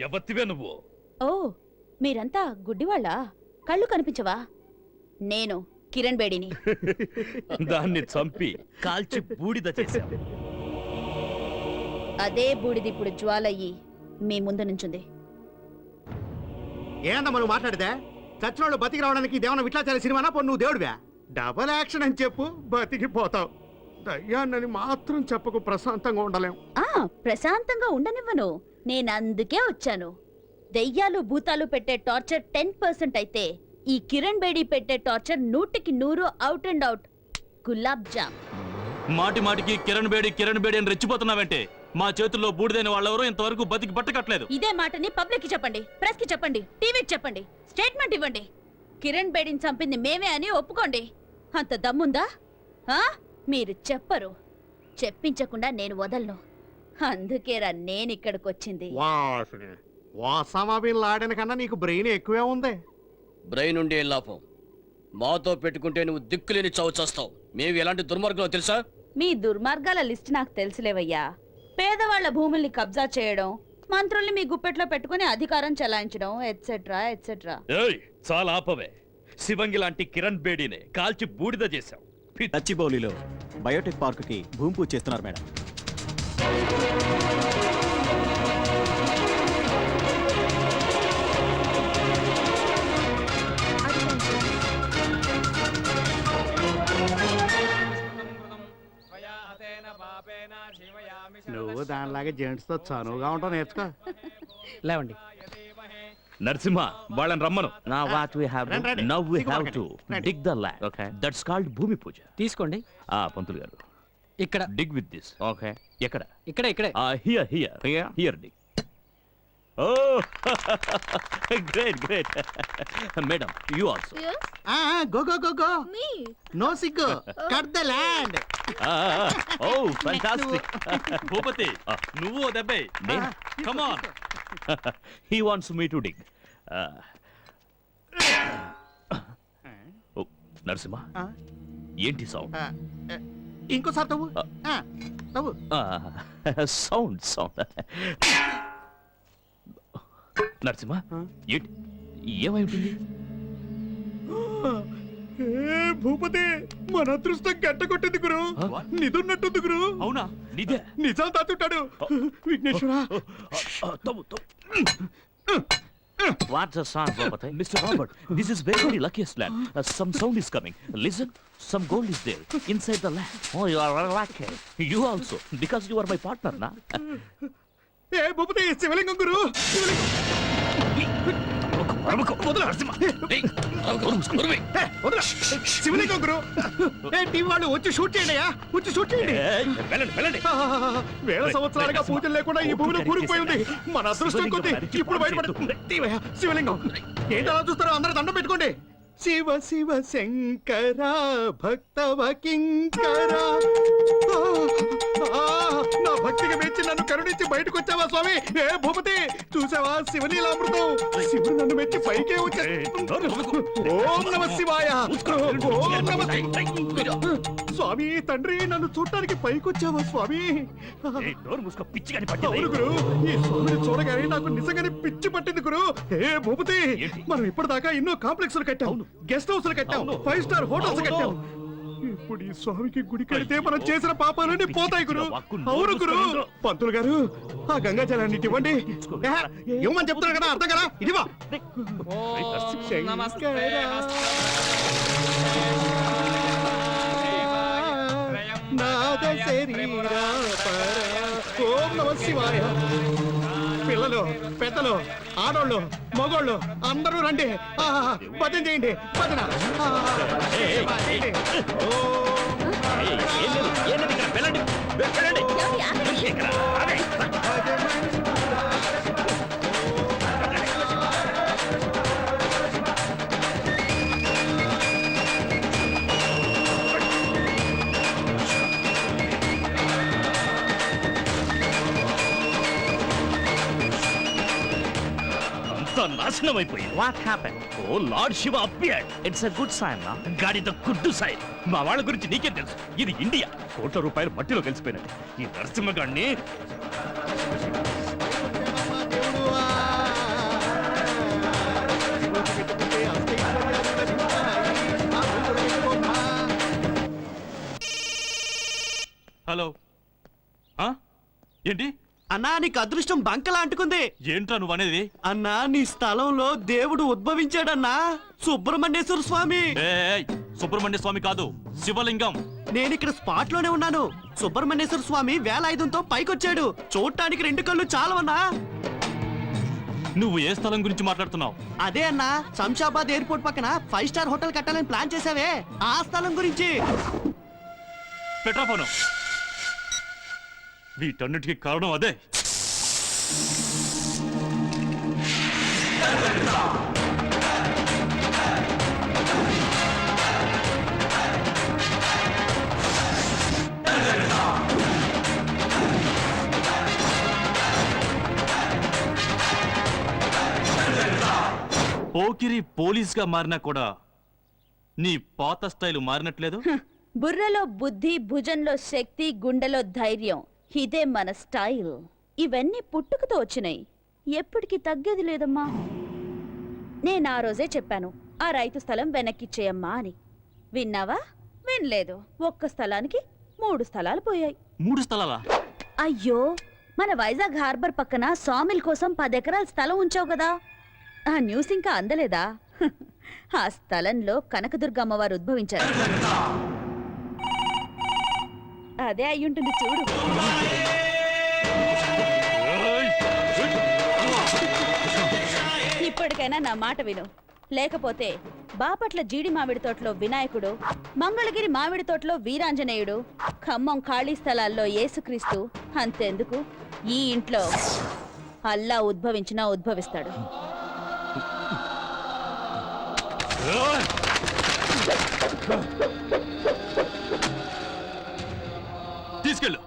ఎవత్తివే నువ్వు ఓ మీరంతా గుడ్డివాళ్ళా? కళ్ళు కనిపించవా? నేను కిరణ్ బేడిని. దాన్ని చంపి కాల్చి బూడిద చేశావు. అదే బూడిదిప్పుడు జ్వాలయ్యి మీ ముందు నుంచుంది. ఏందమ్మా నువ్వు మాట్లాడితే? చచ్చినోళ్ళు బతికి రావడానికి ఇదేమన్నా విట్లాచారి సినిమానా? పో నువ్వు దేవుడివా? డబల్ యాక్షన్ అని చెప్పు, బతికిపోతావు. దయ్యాన్నని మాత్రం చెప్పకు, ప్రశాంతంగా ఉండలేం. ప్రశాంతంగా ఉండనివ్వను. నేను అందుకే వచ్చాను. దెయ్యాలు భూతాలు పెట్టే టార్చర్ 10% అయితే ఈ కిరణ్ బేడి పెట్టే torture 100% out and out gulab jam. మాటి మాటికి కిరణ్ బేడి అని రెచ్చిపోతున్నావంటే మా చేతుల్లో బూడిదైన వాళ్ళెవరూ ఇంతవరకు బతికి బట్టకట్లేదు. ఇదే మాటని పబ్లిక్ కి చెప్పండి, ప్రెస్ కి చెప్పండి, టీవీకి చెప్పండి, స్టేట్మెంట్ ఇవ్వండి. కిరణ్ బేడిని చంపింది మేమే అని ఒప్పుకోండి. అంత దమ్ముందా? మీరు చెప్పరు. చెప్పించకుండా నేను వదలను. అందుకేరా నేనిక్కడికొచ్చింది. వాసమా బిన్ లాడెన్ కన్నా నీకు బ్రెయిన్ ఎక్కువే ఉంది. బ్రెయిన్ ఉండే లాభం. మాతో పెట్టుకుంటే నువ్వు దిక్కులేని చావు చేస్తావు. మేము ఎలాంటి దుర్మార్గులో తెలుసా? మీ దుర్మార్గాల లిస్ట్ నాకు తెలుసులేవయ్యా. పేదవాళ్ల భూముల్ని కబ్జా చేయడం, మంత్రుల్ని మీ గుప్పెట్లో పెట్టుకుని అధికారం చెలాయించడం, ఎట్సెట్రా ఎట్సెట్రా. చాలా ఆపవే. శివంగి లాంటి కిరణ్ బేడీనే కాల్చి బూడిద చేశావు. గచ్చిబౌలిలో బయోటెక్ పార్కుకి భూమి పూజ చేస్తున్నారు మేడం. నువ్వు దానిలాగా జెంట్స్ తో చనువుగా ఉంటావు, నేర్చుకో. లేవండి. నరసింహ వాళ్ళని రమ్మను. Now we have to dig the land. That's called భూమి పూజ. తీసుకోండి. పంతులు గారు ఇక్కడ dig with this. ఎక్కడ? ఇక్కడే. Here dig. Oh, great. Madam, you also. Go no సిగ్గు. Cut the land. Oh, fantastic. Bhupathi నువ్వు దెబ్బే. Come on. He wants me to dig. Narasimha ఏంటి సౌండ్? ఇంకోసారి తవ్వు. తవ్వు. సౌండ్ నరసింహ ఏంటి ఏమై ఉంటుంది? భూపతి మన అదృష్టం గట్ట కొట్టింది గురు. నిదున్నట్టుంది గురు. అవునా? నిదే నిజం తాతుంటాడు. Vighneshwara. What's the sound, Bhupati? Mr. Robert, this is very luckiest land. Some sound is coming. Listen, some gold is there inside the land. Oh, you are lucky. You also, because you are my partner, na? ఏ భూపతి శివలింగం గురు. శివలింగం గురు. టీవీ వాళ్ళు వచ్చి షూట్ చేయండి. వచ్చి షూట్ చేయండి. వేల సంవత్సరాలుగా పూజలు లేకుండా ఈ భూమిలో కూరుకుపోయి ఉంది. మన అదృష్టం కొద్ది ఇప్పుడు బయటపడుతుంది. శివలింగం ఏంటి అలా చూస్తారో? అందరూ దండం పెట్టుకోండి. శివ శివ శంకర భక్తవ కింకర. నా భక్తికి మెచ్చి నన్ను కరుణించి బయటకు వచ్చావా స్వామి? ఏ భూపతి చూసావా శివలీలామృతం? శివుడు నన్ను మెచ్చి పైకే వచ్చాడు. ఓం నమ శివాయ. ఓం నమ స్వామి. తండ్రి నన్ను చూడటానికి పైకొచ్చావా స్వామి? అవును గురు. ఈ స్వామిని చూడగానే నాకు నిజంగానే పిచ్చి పట్టింది గురు. ఏ భూపతి మనం ఇప్పటిదాకా ఎన్నో కాంప్లెక్స్లు కట్టాం, గెస్ట్ హౌస్లు కట్టాం, 5 స్టార్ హోటల్స్ కట్టాం. ఇప్పుడు ఈ స్వామికి గుడి కడితే మనం చేసిన పాపాలన్నీ పోతాయి గురు. అవును గురు. పంతులు గారు ఆ గంగా జలాన్ని ఇవ్వండి. ఇవ్వమని చెప్తున్నారు కదా, అర్థం కదా? ఇదివా. ఓం నమ శివాయ. పిల్లలు పెద్దలు ఆడోళ్ళు మగోళ్ళు అందరూ రండి. భజన చేయండి. భజన. నాశనం అయిపోయింది. What happened? Oh Lord Shiva appeared. It's a good sign, na? గాడిద గుడ్డు సైన్. మా వాళ్ళ గురించి నీకేం తెలుసు? ఇది ఇండియా. కోట్ల రూపాయలు మట్టిలో కలిసిపోయినట్టు ఈ నరసింహగాడిని. హలో ఆ? ఏంటి అన్నా నీకు అదృష్టం బంకలా అంటుకుంది. ఏంట్రా నువ్వు అనేది? అన్నా నీ స్థలంలో దేవుడు ఉద్భవించాడన్నా, సుబ్రహ్మణ్యేశ్వర స్వామి. ఏయ్, సుబ్రహ్మణ్య స్వామి కాదు, శివలింగం. నేను ఇక్కడ స్పాట్ లోనే ఉన్నాను. సుబ్రహ్మణ్యేశ్వర స్వామి వేలాయుధంతో పైకొచ్చాడు. చూడటానికి 2 కళ్ళు చాలవన్నా. నువ్వు ఏ స్థలం గురించి మాట్లాడుతున్నావు? అదే అన్నా, శంషాబాద్ ఎయిర్పోర్ట్ పక్కన 5 స్టార్ హోటల్ కట్టాలని ప్లాన్ చేసావే, ఆ స్థలం గురించి. Petra phone. వీటన్నిటికీ కారణం అదే. పోకిరి పోలీస్గా మారినా కూడా నీ పాత స్టైల్ మారినట్లేదు. బుర్రలో బుద్ధి, భుజంలో శక్తి, గుండెలో ధైర్యం, ఇదే మన స్టైల్. ఇవన్నీ పుట్టుకతో వచ్చినాయి, ఎప్పటికీ తగ్గేది లేదమ్మా. నేను ఆ రోజే చెప్పాను, ఆ రైతు స్థలం వెనక్కిచ్చేయమ్మా అని. విన్నావా? వినలేదు. ఒక్క స్థలానికి 3 స్థలాలు పోయాయి. 3 స్థలాలా? అయ్యో, మన వైజాగ్ హార్బర్ పక్కన సామిల్ కోసం 10 ఎకరాల స్థలం ఉంచావు కదా, ఆ న్యూస్ ఇంకా అందలేదా? ఆ స్థలంలో కనకదుర్గ అమ్మవారు ఉద్భవించారు. అదే అయ్యుంటుంది చూడు. ఇప్పటికైనా నా మాట విను, లేకపోతే బాపట్ల జీడి మామిడి తోటలో వినాయకుడు, మంగళగిరి మామిడి తోటలో వీరాంజనేయుడు, ఖమ్మం ఖాళీ స్థలాల్లో యేసుక్రీస్తు, అంతెందుకు ఈ ఇంట్లో అల్లా ఉద్భవించినా ఉద్భవిస్తాడు. తీసుకెళ్ళు.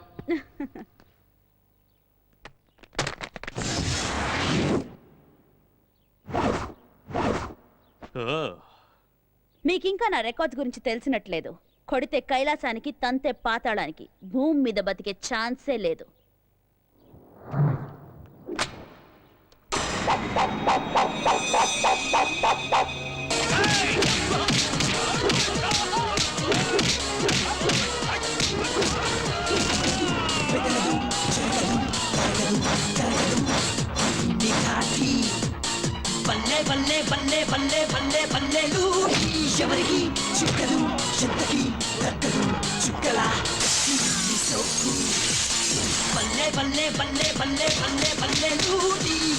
మీకింకా నా రికార్డ్స్ గురించి తెలిసినట్లేదు. కొడితే కైలాసానికి, తంతే పాతాళానికి, భూమి మీద బతికే ఛాన్సే లేదు. బల్లే బల్లే బల్లే బల్లే బల్లే బల్లేలు ఎవరికి చుక్కలు చెత్తకి దక్కలు చుక్కల బల్లే బల్లే బల్లే బల్లే బల్లే బల్లేలు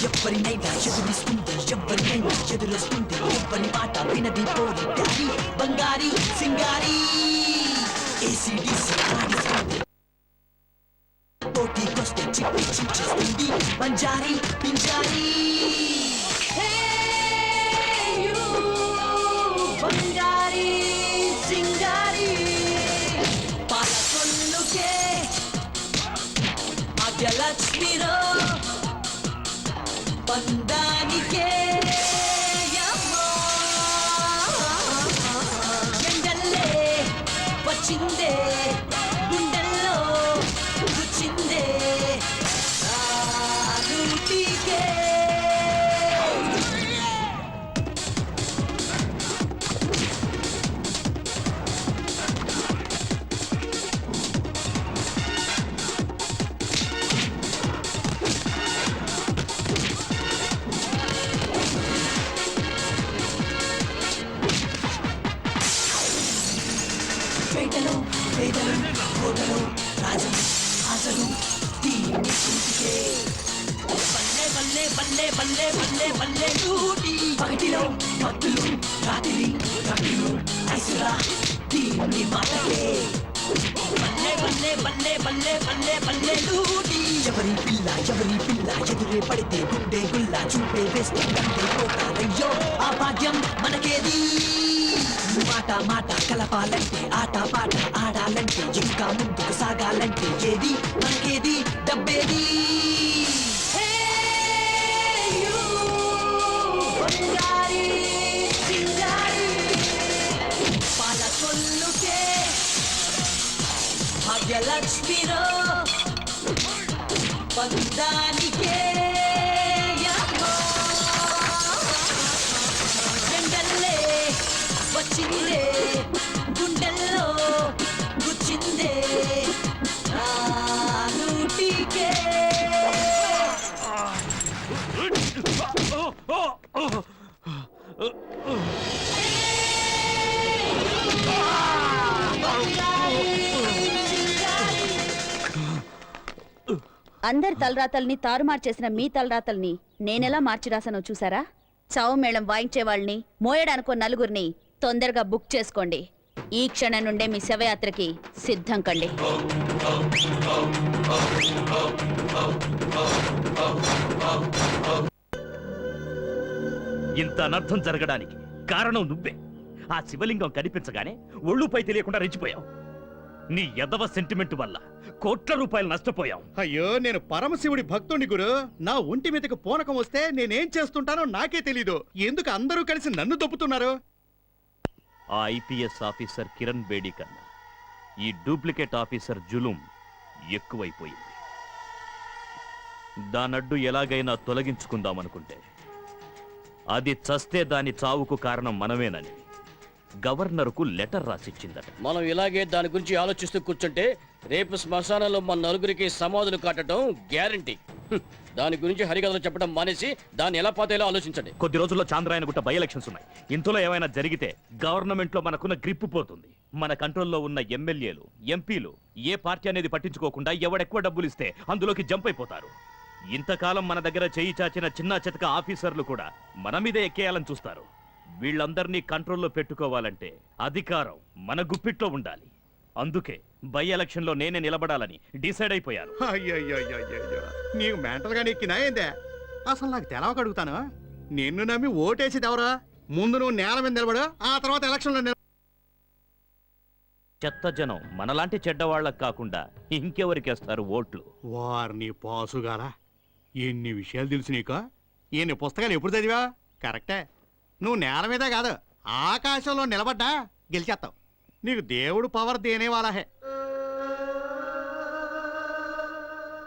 ఎవరినైనా ఎదురిస్తుంది, ఎవరినైనా ఎదురొస్తుంది, ఎవరి మాట వినది పోలి డాడీ బంగారి సింగారి ఏసీడీసీ ఆడిస్తుంది, పోటీకొస్తే చిప్పి చించేస్తుంది బంజారీ పింజారీ. బంగారీ సింగారీ పాలకొల్లుకే భాగ్యలక్ష్మిరో బంధానికే ఎండల్లే వచ్చిందే గుండెల్లో గుచ్చిందే నూటికే. పేటలో పేదలు కోటలో రాజు ఆజలు దీని కుంటికే బల్లే బల్లే బల్లే బల్లే బల్లే బల్లే లూటి పగటిలో భక్తులు రాత్రి రక్తులు ఐసురా దీని మాటకే బల్లే బల్లే బల్లే బల్లే బల్లే బల్లే లూటి ఎవరి పిల్ల ఎదురే పడితే గుండె గుల్లా చూపే వేస్తుందంటే పోతారయ్యో ఆ భాగ్యం మనకేది. మాట మాట కలపాలంటే, ఆట పాట ఆడాలంటే, ఇంకా ముందుకు సాగాలంటే ఏది మనకేది డబ్బేది. బంగారీ సింగారీ పాలకొల్లుకే భాగ్యలక్ష్మిరో బంధానికే ఎండల్లే వచ్చిందే గుండెల్లో గుచ్చిందే అందరి తలరాతల్ని తారుమారు చేసిన మీ తలరాతల్ని నేనెలా మార్చి రాసానో చూసారా? చావు మేళం వాయించే వాళ్ళని మోయడానికో నలుగురిని తొందరగా బుక్ చేసుకోండి. ఈ క్షణం నుండే మీ శవయాత్రకి సిద్ధం కండి. ఇంత అనర్థం జరగడానికి కారణం నువ్వే. ఆ శివలింగం కనిపించగానే ఒళ్ళుపై తెలియకుండా రెచ్చిపోయావు. నీ ఎదవ సెంటిమెంట్ వల్ల కోట్ల రూపాయలు నష్టపోయాం. అయ్యో నేను పరమశివుడి భక్తుని గురు. నా ఒంటి మీదకి పూనకం వస్తే నేనేం చేస్తుంటానో నాకే తెలీదు. ఎందుకు అందరూ కలిసి నన్ను దొప్పుతున్నారు? ఆ ఐపీఎస్ ఆఫీసర్ కిరణ్ బేడి కన్నా ఈ డూప్లికేట్ ఆఫీసర్ జులుం ఎక్కువైపోయింది. దానడ్డు ఎలాగైనా తొలగించుకుందామనుకుంటే అది చస్తే దాని చావుకు కారణం మనమేనని గవర్నర్కు లెటర్ రాసిచ్చిందట. మనం ఇలాగే దాని గురించి ఆలోచిస్తూ కూర్చుంటే రేపు శ్మశానంలో మన నలుగురికి సమాధులు కట్టడం గ్యారంటీ. దాని గురించి హరికథలు చెప్పడం మానేసి దాన్ని ఎలా పోతేలా ఆలోచించండి. కొద్ది రోజుల్లో చాంద్రాయనగుట్ట బై ఎలక్షన్స్ ఉన్నాయి. ఇంతలో ఏమైనా జరిగితే గవర్నమెంట్ లో మనకున్న గ్రిప్ పోతుంది. మన కంట్రోల్లో ఉన్న ఎమ్మెల్యేలు, ఎంపీలు ఏ పార్టీ అనేది పట్టించుకోకుండా ఎవడెక్కువ డబ్బులు ఇస్తే అందులోకి జంప్ అయిపోతారు. ఇంతకాలం మన దగ్గర చేయి చాచిన చిన్న చితక ఆఫీసర్లు కూడా మన మీదే ఎక్కేయాలని చూస్తారు. వీళ్ళందరినీ కంట్రోల్లో పెట్టుకోవాలంటే అధికారం మన గుప్పిట్లో ఉండాలి. అందుకే బై ఎలక్షన్ లో నేనే నిలబడాలని డిసైడ్ అయిపోయాను. అయ్యయ్యయ్యయ్యయ్యో, నీకు మెంటల్ గా నెక్కినా ఏందే? అసలు నాకు తెలవక అడుగుతాను. నిన్ను నమ్మి ఓటేసేది ఎవరా? ముందు నువ్వు నేల మీద నిలబడు, ఆ తర్వాత ఎలక్షన్ లో చెత్త జనం మనలాంటి చెడ్డవాళ్లకు కాకుండా ఇంకెవరికేస్తారు ఓట్లు? వారిని పాసుగారా, ఎన్ని విషయాలు తెలుసు నీకు? ఎన్ని పుస్తకాలు ఎప్పుడు చదివా? కరెక్టే, నువ్వు నేల మీదే కాదు ఆకాశంలో నిలబడ్డా గెలిచేస్తావు. నీకు దేవుడు పవర్ దేనేవాలా హే.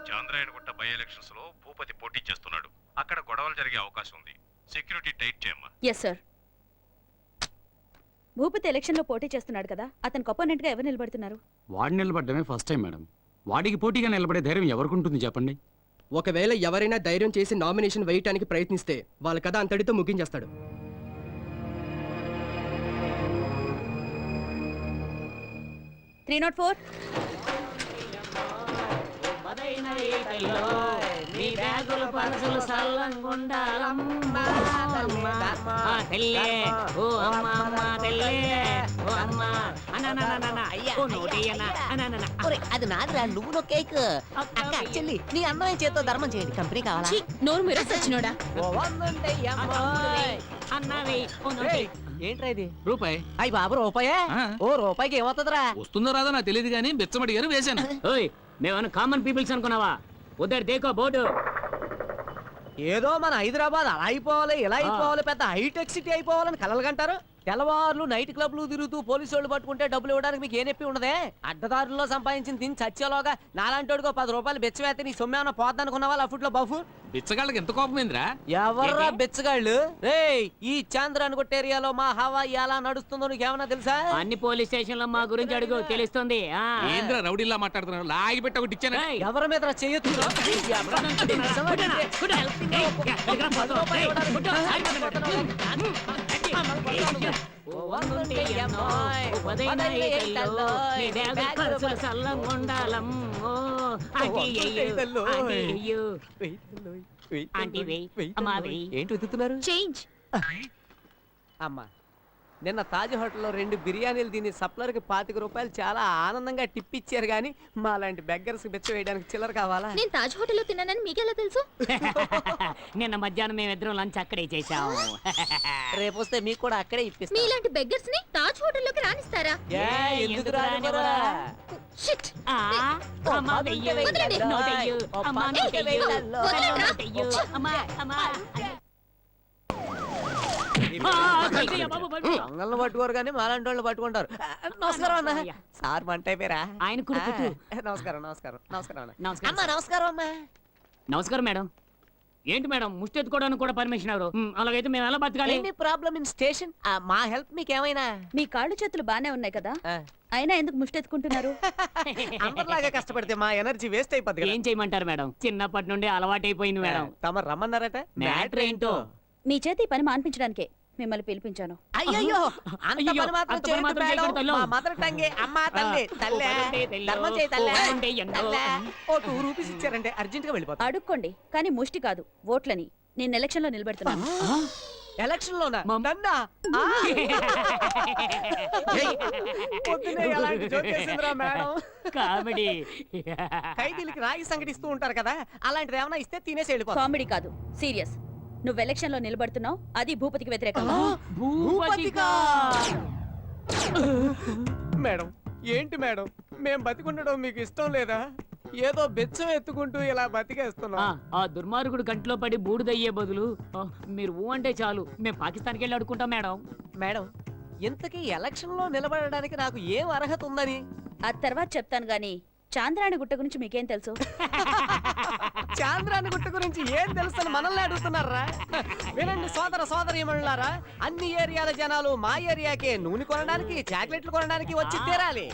చాంద్రాయనగుట్ట బై ఎలక్షన్స్ లో భూపతి పోటీ చేస్తున్నాడు. అక్కడ గొడవలు జరిగే అవకాశం ఉంది. సెక్యూరిటీ టైట్ చేయమ్మా. Yes sir. భూపతి ఎలక్షన్ లో పోటీ చేస్తున్నాడు కదా, అతనికి అపోనెంట్ గా ఎవరు నిలబడుతున్నారు? వాడు నిలబడ్డమే ఫస్ట్ టైం మేడం. వాడికి పోటీగా నిలబడే ధైర్యం ఎవరికుంటుంది చెప్పండి? ఒకవేళ ఎవరైనా ధైర్యం చేసి నామినేషన్ వేయటానికి ప్రయత్నిస్తే వాళ్ళ కథ అంతటితో ముగించేస్తాడు. Three not four. మీ బ్యాగుల పరసలు సల్లంగుండాలమ్మా. ఆ తెల్లే ఓ అమ్మ అమ్మ తెల్లే ఓ అమ్మ అననననన ఓ నోటియన అననన. అది నాదిరా, నువ్వు నో కేక్. అక్క చెల్లి నీ అందమైన చేత్తో ధర్మం చేయండి. కంపెనీ కావాలా? నోరు మీరు సచ్చినోడా. ఓ వందండి అన్నవి ఓ నోటి. ఏంట్రా ఇది? రూపాయి. అయ్యి బాబు రూపాయే? ఓ రూపాయికి ఏమవుతుందిరా? వస్తుందో రాదో నాకు తెలియదు కానీ బెచ్చమడి గారు వేశాను. ఓయ్ మేమన్నా కామన్ పీపుల్స్ అనుకున్నావా? ఉద్దరు దేకో బోర్డు. ఏదో మన హైదరాబాద్ అలా అయిపోవాలి, ఇలా అయిపోవాలి, పెద్ద హైటెక్ సిటీ అయిపోవాలని కలలు కంటారు. తెల్లవారులు నైట్ క్లబ్లు తిరుగుతూ పోలీసు వాళ్ళు పట్టుకుంటే డబ్బులు ఇవ్వడానికి మీకు ఏ నొప్పి ఉండదే? అడ్డదారుల్లో సంపాదించిన తిని చచ్చేలోగా నాలాంటోడికో 10 రూపాయలు బెచ్చవేస్తే నీ సొమ్మేమన్నా పోద్దనుకున్నావా? అఫుట్లో బఫు బిచ్చగాళ్ళకి ఎంత కోపమైందిరా? ఎవర్రా బెచ్చగాళ్ళు? రేయ్, ఈ చాంద్రాయనగుట్ట ఏరియాలో మా హవా ఎలా నడుస్తుందో నీకేమన్నా తెలుసా? అన్ని పోలీస్ స్టేషన్ లో మా గురించి అడుగు, తెలుస్తుంది. ఏంద్రా రౌడీలా మాట్లాడుతున్నారు? లాగి పెట్టి ఒకటి ఇచ్చాను. ఎవరి మీద చేయొచ్చు? ఏంటి వెతుకుతున్నారు? చేంజ్. అమ్మా, నిన్న తాజ్ హోటల్లో 2 బిర్యానీలు తిని సప్లర్కి 25 రూపాయలు చాలా ఆనందంగా టిప్ ఇచ్చారు, కానీ మా లాంటి బెగ్గర్స్ బెచ్చ వేయడానికి చిల్లర కావాలా? నేను తాజ్ హోటల్లో తిన్నానని మీకెలా తెలుసు? నిన్న మధ్యాహ్నం మేమిద్దరం లంచ్ అక్కడే చేశాం. రేపు వస్తే మీకు కూడా అక్కడే ఇప్పిస్తా. మీలాంటి బెగ్గర్స్ ని తాజ్ హోటల్లోకి రానిస్తారా? ఎందుకు రానివ్వరా? షిట్. అమ్మా వెయ్యు, వదలండి. నోటెయ్యు, అమ్మా నోటెయ్యు, వదలండ్రా. నోటెయ్యు, అమ్మా అమ్మా. దొంగలను పట్టుకోరు కానీ మాలాంటి వాళ్ళు పట్టుకుంటారు. నమస్కారం అన్న. సార్ మంట అయిపోయారా? ఆయన కూడా పెట్టు. నమస్కారం నమస్కారం నమస్కారం అన్న. నమస్కారం. అమ్మా నమస్కారం అమ్మా. నమస్కారం మేడం. ఏంటి మేడం ముష్టి ఎత్తుకోవడానికి కూడా పర్మిషన్ ఎవరు? అలాగైతే మేము ఎలా బతకాలి? Any problem in station. మా హెల్ప్ మీకేమైనా? మీ కాళ్ళు చేతులు బానే ఉన్నాయి కదా, అయినా ఎందుకు ముష్టెత్తుకుంటున్నారు? అందరిలాగా కష్టపడితే మా ఎనర్జీ వేస్ట్ అయిపోద్ది కదా. ఏం చేయమంటారు మేడం? చిన్నప్పటి నుండి అలవాటైపోయింది మేడం. తమ రమ్మన్నారట. మ్యాటర్ ఏంటో? మీ చేతి ఈ పని మాన్పించడానికే మిమ్మల్ని పిలిపించాను. అయ్యయ్యో అంత అయ్యయ్యో, పని మాత్రం అంత పని మాత్రం చేయొద్దు చేయకూడదు, మేడం. తల్లు. మా మదర్ టంగే అమ్మా తల్లి తల్లే ధర్మం చేయి తల్లే తల్లే. ఓ 2 రూపీస్ ఇచ్చారంటే అర్జెంట్ గా వెళ్ళిపోతా. అడుక్కోండి, కానీ ముష్టి కాదు, ఓట్లని. నేను ఎలక్షన్ లో నిలబెడుతున్నాను. ఎలక్షన్ లోనా నన్నా? ఆ. పొద్దున్నే ఎలాంటి జోక్ చేసిందిరా మేడం. కామెడీ. ఖైదీలకి రాగి సంగటి ఇస్తూ ఉంటారు కదా, అలాంటిది ఏమైనా ఇస్తే తినేసి వెళ్ళిపోతా. కామెడీ కాదు, సీరియస్. నువ్వు ఎలక్షన్ లో నిలబడుతున్నావు, అది భూపతికి వ్యతిరేకంగా. భూపతిగా. మేడం ఏంటి మేడం, మేం బతికుండడం మీకు ఇష్టం లేదా? ఏదో బెచ్చం ఎత్తుకుంటూ ఇలా బతికేస్తున్నాం. ఆ దుర్మార్గుడు కంట్లో పడి బూడిదయ్యే బదులు మీరు ఊ అంటే చాలు, మేము పాకిస్తాన్కి వెళ్ళి అడుకుంటాం మేడం. మేడం ఇంతకీ ఎలక్షన్ లో నిలబడడానికి నాకు ఏం అర్హత ఉందని? ఆ తర్వాత చెప్తాను గాని, చాంద్రాయణ గుట్ట గురించి మీకేం తెలుసు? చాంద్రాన్ని గుట్ట గురించి ఏం తెలుసని మనల్ని అడుగుతున్నారా? వినండి సోదర సోదరీమణులారా, అన్ని ఏరియాల జనాలు మా ఏరియాకే నూనె కొనడానికి, చాక్లెట్లు కొనడానికి వచ్చి తీరాలి.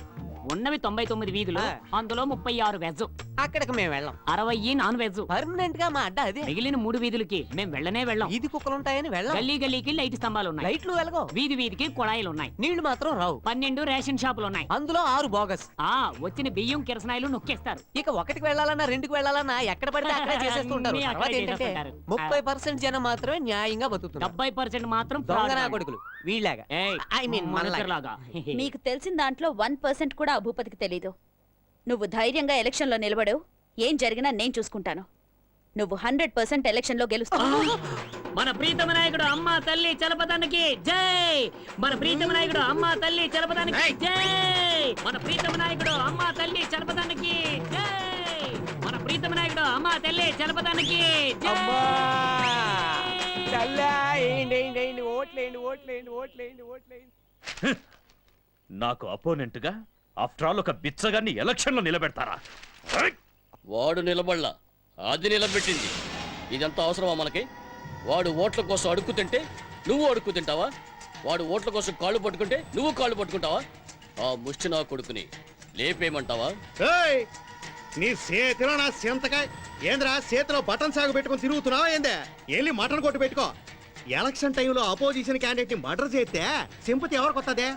ఉన్నవి 99 వీధులు, అందులో 36 వెజ్, అక్కడికి మేము వెళ్ళాం. 60 నాన్ వెజ్. పర్మనెంట్ గా మా అడ్డ అదే. మిగిలిన 3 వీధులకి మేము వెళ్ళనే వెళ్ళాం. ఈది కుక్కలు ఉంటాయని వెళ్ళాం. గల్లీ గల్లీకి లైట్ స్తంభాలు ఉన్నాయి, లైట్లు వెలగో. వీధి వీధికి కుళాయిలు ఉన్నాయి, నీళ్లు మాత్రం రావు. 12 రేషన్ షాపులు ఉన్నాయి, అందులో 6 బోగస్. వచ్చిన బియ్యం కిరసనాయిలు నొక్కేస్తారు. ఇక 1కి వెళ్ళాలన్నా 2కి వెళ్ళాలన్నా ఎక్కడ పడితే అక్కడ చేసేస్తుంటారు. అన్నీ అక్కడే తర్వాత ఏంటంటే చేసేస్తుంటారు. 30% జనం మాత్రమే న్యాయంగా బతుకుతున్నారు. 70% మాత్రం దొంగనా కొడుకులు వీళ్ళగా. ఏయ్, I mean మనలాగా. లాగా. మీకు తెలిసిన దాంట్లో 1% కూడా ఆ భూపతికి తెలీదు. నువ్వు ధైర్యంగా ఎలక్షన్ లో నిలబడు, ఏం జరిగినా నేను చూసుకుంటాను. నువ్వు 100% ఎలక్షన్ లో గెలుస్తావు. మన ప్రీతమ నాయకుడు అమ్మ తల్లి చలపదానికి జై. మన ప్రీతమ నాయకుడు అమ్మ తల్లి చలపదానికి జై. మన ప్రీతమ నాయకుడు అమ్మ తల్లి చలపదానికి జై. మన ప్రీతమ నాయకుడు అమ్మ తల్లి చలపదానికి జై. నాకు అపోనెంట్ గా ఆఫ్టర్ ఆల్ ఒక బిచ్చగాన్ని ఎలక్షన్ లో నిలబెడతారా? వాడు నిలబడలా, అది నిలబెట్టింది. ఇదంతా అవసరమా మనకి? వాడు ఓట్ల కోసం అడుక్కు తింటే నువ్వు అడుక్కు తింటావా? వాడు ఓట్ల కోసం కాళ్ళు పట్టుకుంటే నువ్వు కాళ్ళు పట్టుకుంటావా? ఆ ముష్టి నా కొడుకుని లేపేయమంటావా? ఏయ్! నీ చేతిలో నా సింతకాయ ఏంద్రా? చేతిలో బటన్ సాగు పెట్టుకుని తిరుగుతున్నావా ఏందే? వెళ్ళి మటన్ కొట్టు పెట్టుకో. ఎలక్షన్ టైంలో అపోజిషన్ క్యాండిడేట్ ని మర్డర్ చేస్తే సింపతి ఎవరికి వస్తుంది?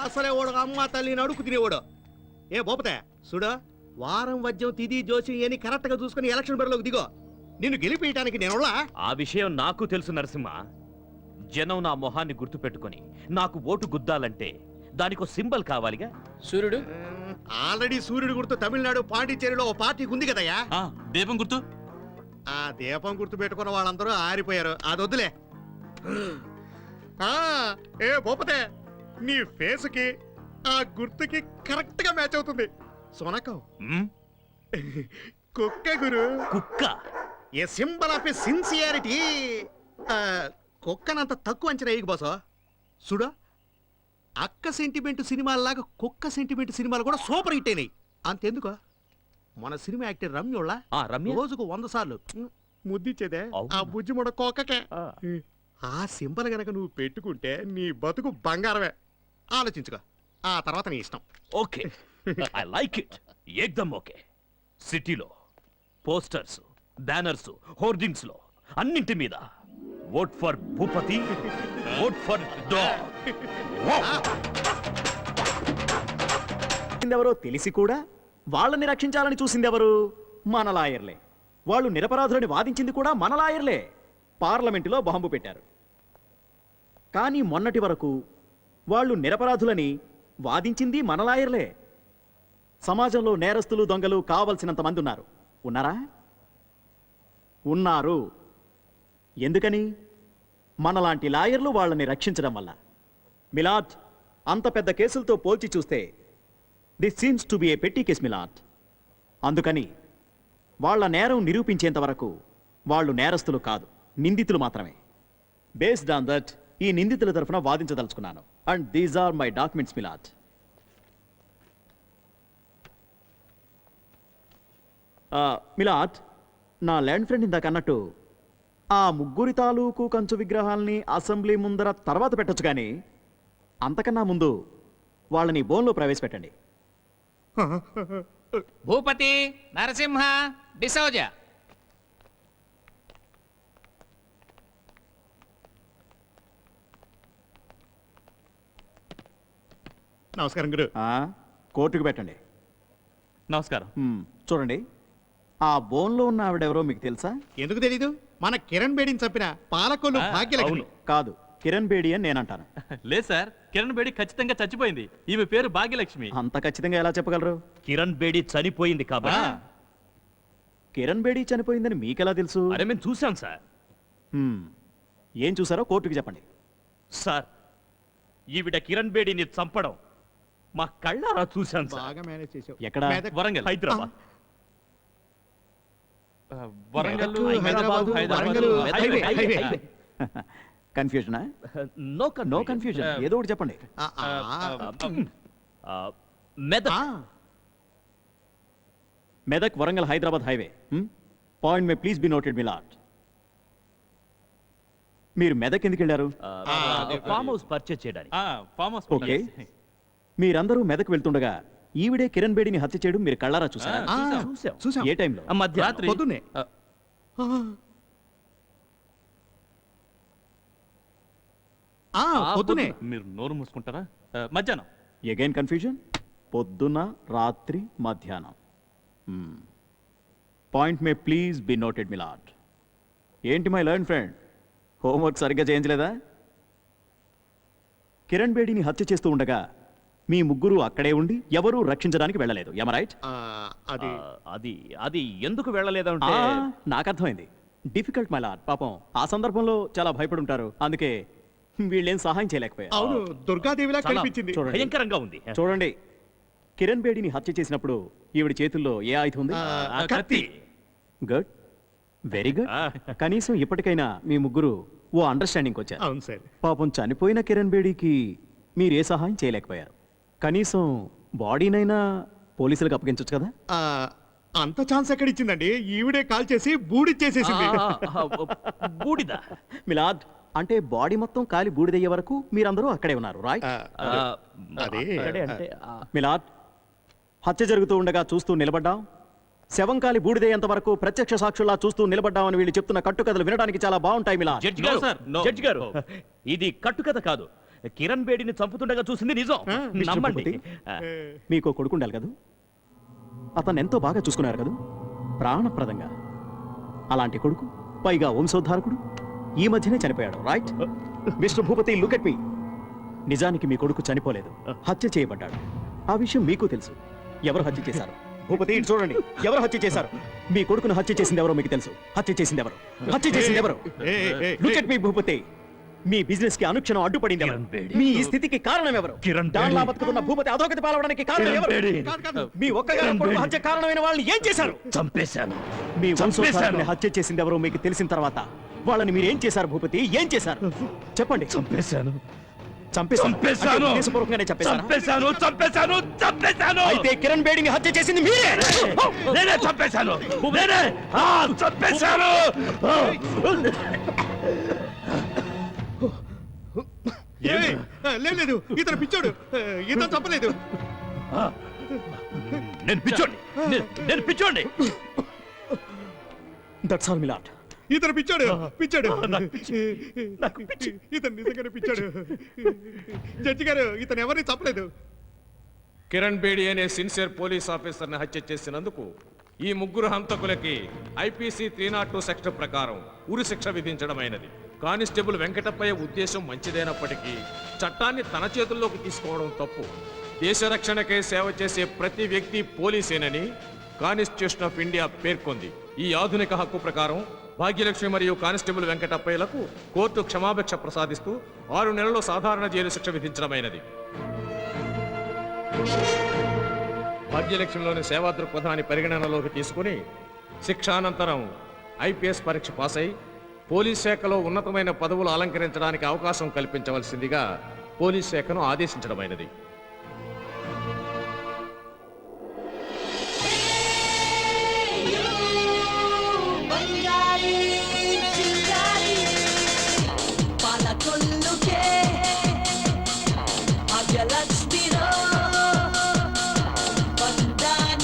అసలే ఓడు అమ్మ తల్లిని అడుగు తినేవాడు. ఏ బోపతే చూడు, వారం వద్యం తిది జోసి అని కరెక్ట్ గా చూసుకుని ఎలక్షన్ బరిలోకి దిగో. నిన్ను గెలిపేయటానికి నేను ఆ విషయం నాకు తెలుసు నరసింహ. జనం నా మొహాన్ని గుర్తు పెట్టుకుని నాకు ఓటు గుద్దాలంటే దానికో సింబల్ కావాలిగా. సూర్యుడు ఆల్రెడీ సూర్యుడు గుర్తు తమిళనాడు పాండిచ్చేరిలో ఓ పార్టీకి ఉంది కదయ్యా. దీపం గుర్తు. ఆ దీపం గుర్తు పెట్టుకున్న వాళ్ళందరూ ఆరిపోయారు. అది వద్దులే. ఏ బొప్పతే, నీ ఫేస్ కి ఆ గుర్తుకి కరెక్ట్ గా మ్యాచ్ అవుతుంది. సోనకం కుక్క గురు. కుక్క ఏ సింబల్ ఆఫ్ సిన్సియారిటీ. కుక్కనంత తక్కువ అంచనా వేయకు బాసో. చూడు, అక్క సెంటిమెంట్ సినిమాలాగా కుక్క సెంటిమెంట్ సినిమాలు కూడా సూపర్ హిట్ అయినాయి. అంతెందుకు, మన సినిమా యాక్టర్ రమ్యోళ్ళ రోజుకు 100 సార్లు ముద్దిచ్చేదే ఆ బుజ్జి మొడ కుక్కకే. ఆ సింబల్ గనక నువ్వు పెట్టుకుంటే నీ బతుకు బంగారమే. ఆలోచించుకో, ఆ తర్వాత నీ ఇష్టం. Okay, I like it. ఏకదమ్ ఓకే. సిటీలో పోస్టర్స్, బ్యానర్స్, హోర్డింగ్స్ లో అన్నింటి మీద vote for Bhupathi, vote for dog. ఎవరో తెలిసి కూడా వాళ్ళని రక్షించాలని చూసిందెవరు? మన లాయర్లే. వాళ్ళు నిరపరాధులని వాదించింది కూడా మన లాయర్లే. పార్లమెంటులో బాంబు పెట్టారు. కానీ మొన్నటి వరకు వాళ్ళు నిరపరాధులని వాదించింది మన లాయర్లే. సమాజంలో నేరస్తులు, దొంగలు కావలసినంత మంది ఉన్నారు. ఉన్నారా? ఉన్నారు. ఎందుకని? మనలాంటి లాయర్లు వాళ్ళని రక్షించడం వల్ల. మిలాద్, అంత పెద్ద కేసులతో పోల్చి చూస్తే దిస్ సీమ్స్ టు బి ఏ పెట్టి కేస్ మిలాద్. అందుకని వాళ్ళ నేరం నిరూపించేంత వరకు వాళ్ళు నేరస్తులు కాదు, నిందితులు మాత్రమే. బేస్డ్ ఆన్ దట్ ఈ నిందితుల తరఫున వాదించదలుచుకున్నాను. And these are my documents milord. Milord, నా ల్యాండ్ ఫ్రెండ్ ఇందాక అన్నట్టు ఆ ముగ్గురి తాలూకు కంచు విగ్రహాల్ని అసెంబ్లీ ముందర తర్వాత పెట్టొచ్చు, కానీ అంతకన్నా ముందు వాళ్ళని బోన్లో ప్రవేశపెట్టండి. భూపతి, నరసింహ, డిసౌజా. నమస్కారం గురు. కోర్టుకు పెట్టండి. నమస్కారం. చూడండి, ఆ బోన్లో ఉన్న ఆవిడెవరో మీకు తెలుసా? ఎందుకు తెలీదు? మన కిరణ్ బేడిని చంపిన పాలకొల్లు భాగ్యలక్ష్మి. కాదు, కిరణ్ బేడి అని నేను అంటాను. లేదు సార్, కిరణ్ బేడి ఖచ్చితంగా చచ్చిపోయింది. ఈమె పేరు భాగ్యలక్ష్మి. అంత ఖచ్చితంగా ఎలా చెప్పగలరు? కిరణ్ బేడి చనిపోయింది కాబట్టి. కిరణ్ బేడి చనిపోయిందని మీకెలా తెలుసు? అరే మేము చూసాం సార్. ఏం చూసారో కోర్టుకి చెప్పండి. సార్, ఈవిడ కిరణ్ బేడిని చంపడం మా కళ్ళారా చూశాం సార్. బాగా మేనేజ్ చేసావు. ఎక్కడ? Medak. Warangal. Hyderabad. Warangal, Hyderabad, Warangal, highway, highway, highway. కన్ఫ్యూజనా? No no confusion. ఏదో ఒకటి చెప్పండి. Medak. Medak, Warangal, Hyderabad highway. Point may please be noted milord. మీరు మెదక్ ఎందుకు వెళ్ళారు? ఫామ్ హౌస్ పర్చేజ్ చేయడానికి. Farm house. ఓకే. మీరందరూ మెదక్ వెళ్తుండగా ఈవిడే కిరణ్ బేడిని హత్య చేయడం మీరు కళ్ళారా చూసారా? చూసాం. ఏ టైంలో? మధ్యాహ్నం. పొద్దున్నే. పొద్దునే. మీరు నోరు మూసుకుంటారా? మధ్యాహ్నం. Again confusion. పొద్దున, రాత్రి, మధ్యాహ్నం. Point may please be noted milord. ఏంటి మై లర్న్ ఫ్రెండ్, హోంవర్క్ సరిగ్గా చేయించలేదా? కిరణ్ బేడిని హత్య చేస్తూ ఉండగా మీ ముగ్గురు అక్కడే ఉండి ఎవరూ రక్షించడానికి వెళ్ళలేదు. ఎమ రైట్? అది అది అది ఎందుకు వెళ్ళలేదంటే నాకు అర్థమైంది. Difficult my lord. పాపం ఆ సందర్భంలో చాలా భయపడి ఉంటారు, అందుకే వీళ్ళేం సహాయం చేయలేకపోయారు. అవును, దుర్గాదేవిలా చాలా కనిపించింది. చూడండి. భయంకరంగా ఉంది. చూడండి, కిరణ్ బేడిని హత్య చేసినప్పుడు ఈవిడ చేతుల్లో ఏ ఆయుధం ఉంది? కత్తి. Good, very good. కనీసం ఇప్పటికైనా మీ ముగ్గురు ఓ అండర్స్టాండింగ్ వచ్చారు. అవును సార్. పాపం చనిపోయిన కిరణ్ బేడికి మీరు ఏ సహాయం చేయలేకపోయారు. కనీసం బాడీనైనా పోలీసులకు అప్పగించవచ్చు కదా? అంత ఛాన్స్ ఎక్కడ ఇచ్చిందండి? ఈవిడే కాల్ చేసి బూడిచ్చేసేసింది. బూడిద. మిలాద్, అంటే బాడీ మొత్తం కాలి బూడిదయ్యే వరకు మీరందరూ అక్కడే ఉన్నారు, రైట్? అదే అంటే మిలాద్, హత్య జరుగుతూ ఉండగా చూస్తూ నిలబడ్డాం, శవం కాలి బూడిదయ్యేంత వరకు ప్రత్యక్ష సాక్షుల్లా చూస్తూ నిలబడ్డామని వీళ్ళు చెప్తున్న కట్టుకథలు వినడానికి చాలా బాగుంటాయి మిలాద్. జడ్జి గారు, జడ్జి గారు, ఇది కట్టుకథ కాదు. కిరణ్ బేడిని చంపుతుండగా చూసింది నిజం. మిస్టర్ నమ్మండి. భూపతి, మీకు కొడుకు ఉండాలి కదా? అతను ఎంతో బాగా చూసుకున్నారు కదా, ప్రాణప్రదంగా. అలాంటి కొడుకు, పైగా వంశోద్ధారకుడు, ఈ మధ్యనే చనిపోయాడు, right? Mister Bhupathi, look at me. నిజానికి మీ కొడుకు చనిపోలేదు, హత్య చేయబడ్డాడు. ఆ విషయం మీకు తెలుసు. ఎవరు హత్య చేశారు? భూపతి, ఇటు చూడండి. ఎవరు హత్య చేశారు? మీ కొడుకును హత్య చేసింది ఎవరో మీకు తెలుసు. హత్య చేసింది ఎవరు? హత్య చేసింది ఎవరు? Look at me Bhupathi. Me business కి అనుక్షణం అడ్డుపడింది ఎవరు? మీ ఈ స్థితికి కారణం ఎవరు? దానిలా బతుకుతున్న భూపతి అధోగతి పాలవడానికి కారణం ఎవరు? మీ ఒక్కగారి కొడుకు హత్య కారణమైన వాళ్ళని ఏం చేశారు? చంపేశాను. మీ వంశోద్ధారకుని హత్య చేసింది ఎవరో మీకు తెలిసిన తర్వాత వాళ్ళని మీరు ఏం చేశారు భూపతి? ఏం చేశారు చెప్పండి. చంపేశాను. చంపేశాను. ఉద్దేశపూర్వకంగానే చంపేశారా? చంపేశాను. చంపేశాను. చంపేశాను. అయితే కిరణ్ బేడిని హత్య చేసింది మీరే. నేనే చంపేశాను. నేనే చంపేశాను. లేదు, ఇతను పిచ్చోడు. ఇతను చంపలేదు. నేను పిచ్చోండి. నేను పిచ్చోండి. That's all మిలాట్. ఇతను పిచ్చాడు. పిచ్చాడు. ఇతను నిజంగానే పిచ్చాడు. జడ్జి గారు, ఇతను ఎవరిని చంపలేదు. కిరణ్ బేడి అనే సిన్సియర్ పోలీస్ ఆఫీసర్ని హత్య చేసినందుకు ఈ ముగ్గురు హంతకులకి ఐపీసీ 302 సెక్షన్ ప్రకారం ఉరి శిక్ష విధించడమైనది. కానిస్టేబుల్ వెంకటప్పయ్య ఉద్దేశం మంచిదైనప్పటికీ చట్టాన్ని తన చేతుల్లోకి తీసుకోవడం తప్పు. దేశ రక్షణకై సేవ చేసే ప్రతి వ్యక్తి పోలీసేనని కాన్స్టిట్యూషన్ ఆఫ్ ఇండియా పేర్కొంది. ఈ ఆధునిక హక్కు ప్రకారం భాగ్యలక్ష్మి మరియు కానిస్టేబుల్ వెంకటప్పయ్యలకు కోర్టు క్షమాభిక్ష ప్రసాదిస్తూ 6 నెలలు సాధారణ జైలు శిక్ష విధించడమైనది. భాగ్యలక్ష్మిలోని సేవా దృక్పథాన్ని పరిగణనలోకి తీసుకుని శిక్షానంతరం ఐపీఎస్ పరీక్ష పాస్ అయి పోలీస్ శాఖలో ఉన్నతమైన పదవులు అలంకరించడానికి అవకాశం కల్పించవలసిందిగా పోలీస్ శాఖను ఆదేశించడమైనది.